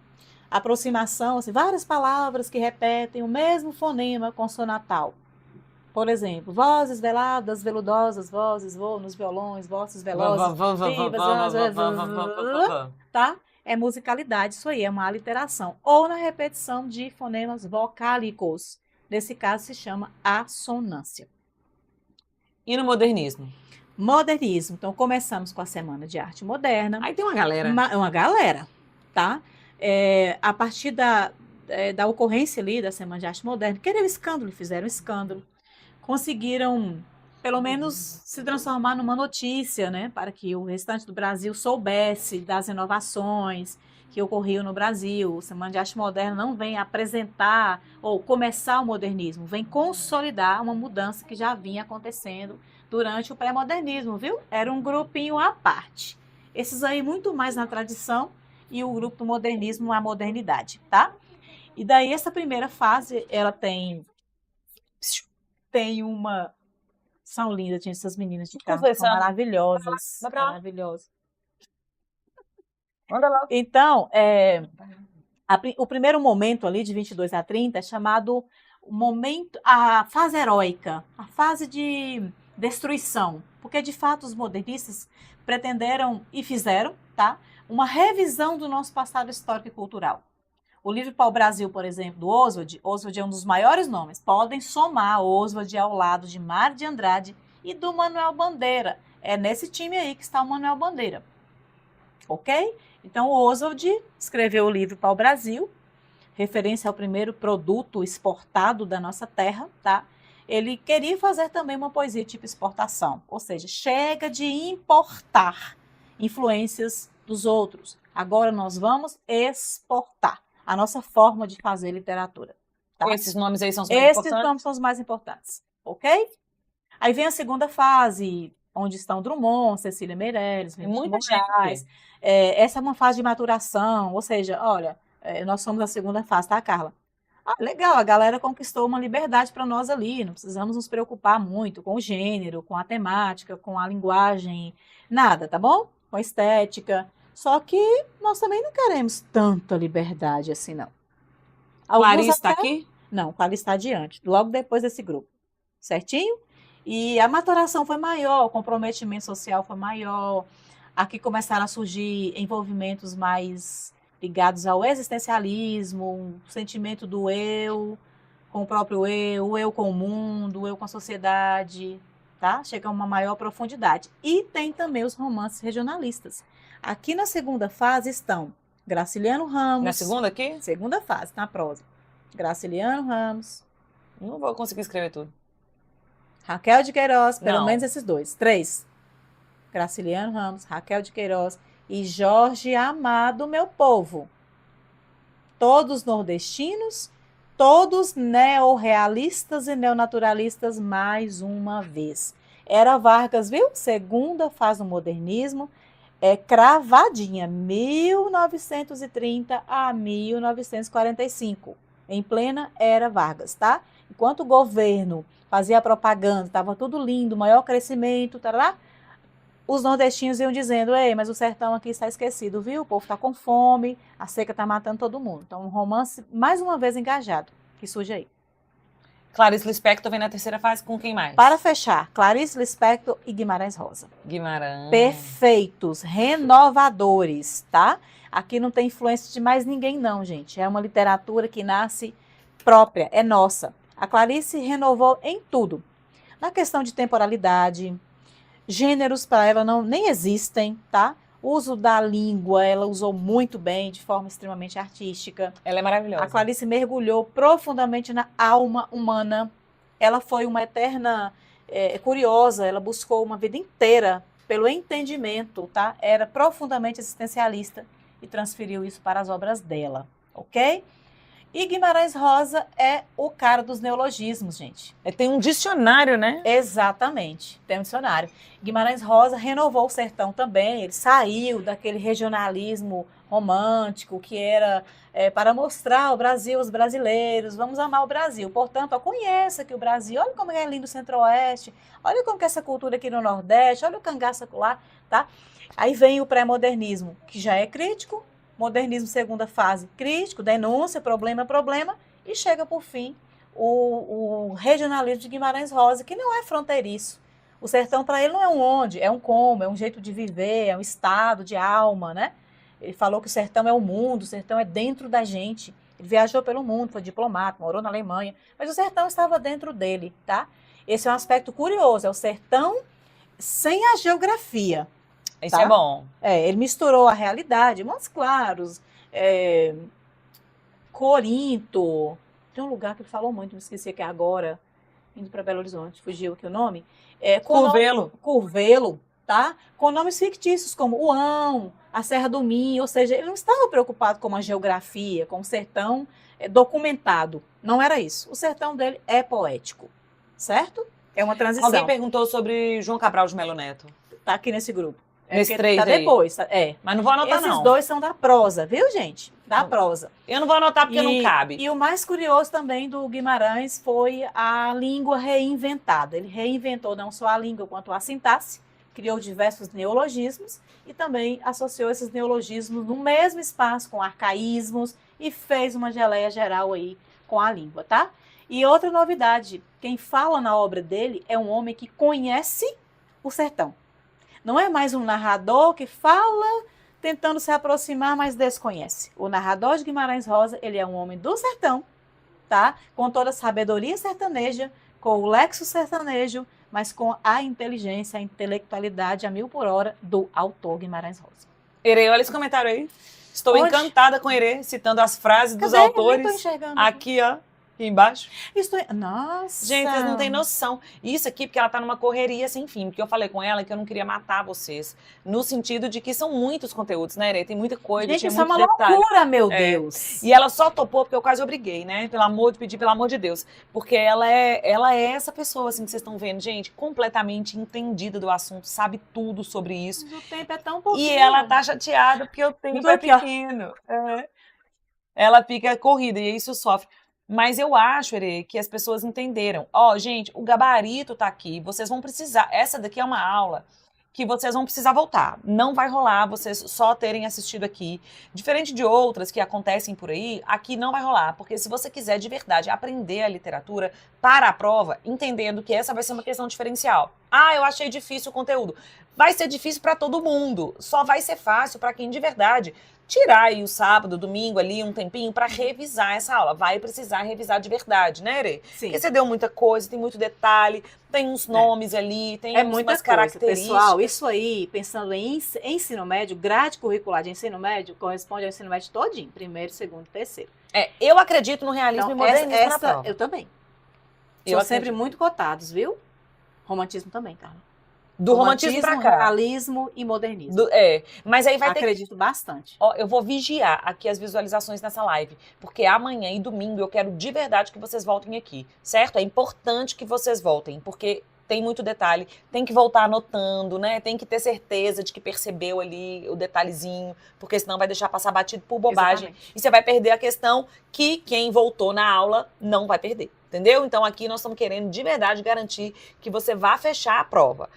aproximação, assim, várias palavras que repetem o mesmo fonema consonantal. Por exemplo, vozes veladas, veludosas, vozes voam nos violões, vozes velozes, tá? É musicalidade, isso aí, é uma aliteração. Ou na repetição de fonemas vocálicos. Nesse caso se chama assonância. E no modernismo? Modernismo. Então, começamos com a Semana de Arte Moderna. Aí tem uma galera. Uma galera, tá? A partir da ocorrência ali da Semana de Arte Moderna, queriam escândalo, fizeram escândalo. Conseguiram, pelo menos, se transformar numa notícia, né? Para que o restante do Brasil soubesse das inovações, que ocorreu no Brasil. A Semana de Arte Moderna não vem apresentar ou começar o modernismo, vem consolidar uma mudança que já vinha acontecendo durante o pré-modernismo, viu? Era um grupinho à parte. Esses aí muito mais na tradição e o grupo do modernismo na modernidade, tá? E daí essa primeira fase, ela tem uma... São lindas, gente, essas meninas de carro, são Conversando. maravilhosas, Vai pra lá. maravilhosas. Manda lá. Então, o primeiro momento ali, de 22 a 30, é chamado a fase heróica, a fase de destruição, porque de fato os modernistas pretenderam e fizeram, tá, uma revisão do nosso passado histórico e cultural. O livro Pau-Brasil, por exemplo, do Oswald é um dos maiores nomes. Podem somar Oswald ao lado de Mário de Andrade e do Manuel Bandeira. É nesse time aí que está o Manuel Bandeira. Ok? Então, o Oswald escreveu o livro Pau-Brasil, referência ao primeiro produto exportado da nossa terra, tá? Ele queria fazer também uma poesia tipo exportação, ou seja, chega de importar influências dos outros. Agora nós vamos exportar a nossa forma de fazer literatura. Tá? Esses nomes aí são os mais Esses importantes? nomes são os mais importantes, ok? Aí vem a segunda fase, onde estão Drummond, Cecília Meirelles, Muita Moraes. Essa é uma fase de maturação, ou seja, olha, nós somos a segunda fase, tá, Carla? Ah, legal, a galera conquistou uma liberdade para nós ali, não precisamos nos preocupar muito com o gênero, com a temática, com a linguagem, nada, tá bom? Com a estética. Só que nós também não queremos tanta liberdade assim, não. Clarice está aqui? Não, Clarice está adiante, logo depois desse grupo. Certinho? E a maturação foi maior, o comprometimento social foi maior. Aqui começaram a surgir envolvimentos mais ligados ao existencialismo, o sentimento do eu com o próprio eu, o eu com o mundo, o eu com a sociedade, tá? Chega a uma maior profundidade. E tem também os romances regionalistas. Aqui na segunda fase estão Graciliano Ramos. Na segunda aqui? Segunda fase, na prosa. Graciliano Ramos. Não vou conseguir escrever tudo. Raquel de Queiroz, pelo Não. menos esses dois. 3. Graciliano Ramos, Raquel de Queiroz e Jorge Amado, meu povo. Todos nordestinos, todos neorrealistas e neonaturalistas mais uma vez. Era Vargas, viu? Segunda fase do modernismo, cravadinha, 1930 a 1945, em plena era Vargas, tá? Enquanto o governo fazia propaganda, estava tudo lindo, maior crescimento, tarará, os nordestinos iam dizendo, ei, mas o sertão aqui está esquecido, viu? O povo está com fome, a seca está matando todo mundo. Então, um romance, mais uma vez, engajado, que surge aí. Clarice Lispector vem na terceira fase com quem mais? Para fechar, Clarice Lispector e Guimarães Rosa. Guimarães. Perfeitos, renovadores, tá? Aqui não tem influência de mais ninguém, não, gente. É uma literatura que nasce própria, é nossa. A Clarice renovou em tudo. Na questão de temporalidade, gêneros para ela nem existem, tá? O uso da língua, ela usou muito bem, de forma extremamente artística. Ela é maravilhosa. A Clarice mergulhou profundamente na alma humana. Ela foi uma eterna curiosa, ela buscou uma vida inteira pelo entendimento, tá? Era profundamente existencialista e transferiu isso para as obras dela, ok? E Guimarães Rosa é o cara dos neologismos, gente. Tem um dicionário, né? Exatamente, tem um dicionário. Guimarães Rosa renovou o sertão também, ele saiu daquele regionalismo romântico que era para mostrar o Brasil aos brasileiros, vamos amar o Brasil. Portanto, conheça que o Brasil, olha como é lindo o Centro-Oeste, olha como que é essa cultura aqui no Nordeste, olha o cangaço lá, tá? Aí vem o pré-modernismo, que já é crítico, modernismo segunda fase, crítico, denúncia, problema, e chega por fim o regionalismo de Guimarães Rosa, que não é fronteiriço. O sertão para ele não é um onde, é um como, é um jeito de viver, é um estado de alma, né? Ele falou que o sertão é o mundo, o sertão é dentro da gente. Ele viajou pelo mundo, foi diplomata, morou na Alemanha, mas o sertão estava dentro dele, tá? Esse é um aspecto curioso, é o sertão sem a geografia. Isso é bom. Ele misturou a realidade, Montes Claros, Corinto, tem um lugar que ele falou muito, me esqueci aqui agora, indo para Belo Horizonte, fugiu aqui o nome. Curvelo. Curvelo, tá? Com nomes fictícios como Uão, a Serra do Minho, ou seja, ele não estava preocupado com uma geografia, com um sertão documentado. Não era isso. O sertão dele é poético, certo? É uma transição. Alguém perguntou sobre João Cabral de Melo Neto. Tá aqui nesse grupo. Nesse porque três tá aí. depois, Mas não vou anotar, Esses não. dois são da prosa, viu, gente? Da prosa. Eu não vou anotar porque não cabe. E o mais curioso também do Guimarães foi a língua reinventada. Ele reinventou não só a língua quanto a sintaxe, criou diversos neologismos e também associou esses neologismos no mesmo espaço com arcaísmos e fez uma geleia geral aí com a língua, tá? E outra novidade, quem fala na obra dele é um homem que conhece o sertão. Não é mais um narrador que fala tentando se aproximar, mas desconhece. O narrador de Guimarães Rosa, ele é um homem do sertão, tá? Com toda a sabedoria sertaneja, com o lexo sertanejo, mas com a inteligência, a intelectualidade a 1000 por hora do autor Guimarães Rosa. Herê, olha esse comentário aí. Estou encantada com Herê, citando as frases dos Cadê? autores. Nem tô enxergando. Aqui, ó. Aqui embaixo. Nossa! Gente, vocês não têm noção. Isso aqui, porque ela tá numa correria sem fim. Porque eu falei com ela que eu não queria matar vocês. No sentido de que são muitos conteúdos, né, Herê? Tem muita coisa, Gente, tinha isso é muito uma detalhe. loucura, meu Deus! E ela só topou porque eu quase obriguei, né? Pelo amor de Deus. Porque ela é essa pessoa, assim, que vocês estão vendo, gente, completamente entendida do assunto, sabe tudo sobre isso. Mas o tempo é tão pouquinho. E ela tá chateada porque o tempo é aqui, ó. pequeno. É. Ela fica corrida e isso sofre. Mas eu acho, Herê, que as pessoas entenderam. Ó, gente, o gabarito tá aqui, vocês vão precisar. Essa daqui é uma aula que vocês vão precisar voltar. Não vai rolar vocês só terem assistido aqui. Diferente de outras que acontecem por aí, aqui não vai rolar. Porque se você quiser de verdade aprender a literatura para a prova, entendendo que essa vai ser uma questão diferencial. Ah, eu achei difícil o conteúdo. Vai ser difícil para todo mundo. Só vai ser fácil para quem de verdade tirar aí o sábado, domingo ali, um tempinho para revisar essa aula. Vai precisar revisar de verdade, né, Herê? Sim. Porque você deu muita coisa, tem muito detalhe, tem uns nomes ali, tem muitas características. Pessoal, isso aí, pensando em ensino médio, grade curricular de ensino médio, corresponde ao ensino médio todinho, primeiro, segundo, terceiro. Eu acredito no realismo e modernismo na prova. Eu também. Eu São sempre muito cotados, viu? Romantismo também, Carla. Do romantismo pra cá. Realismo e modernismo. Mas aí vai ter Acredito bastante. Ó, eu vou vigiar aqui as visualizações nessa live, porque amanhã e domingo eu quero de verdade que vocês voltem aqui, certo? É importante que vocês voltem, porque tem muito detalhe, tem que voltar anotando, né? Tem que ter certeza de que percebeu ali o detalhezinho, porque senão vai deixar passar batido por bobagem. Exatamente. E você vai perder a questão que quem voltou na aula não vai perder, entendeu? Então aqui nós estamos querendo de verdade garantir que você vá fechar a prova.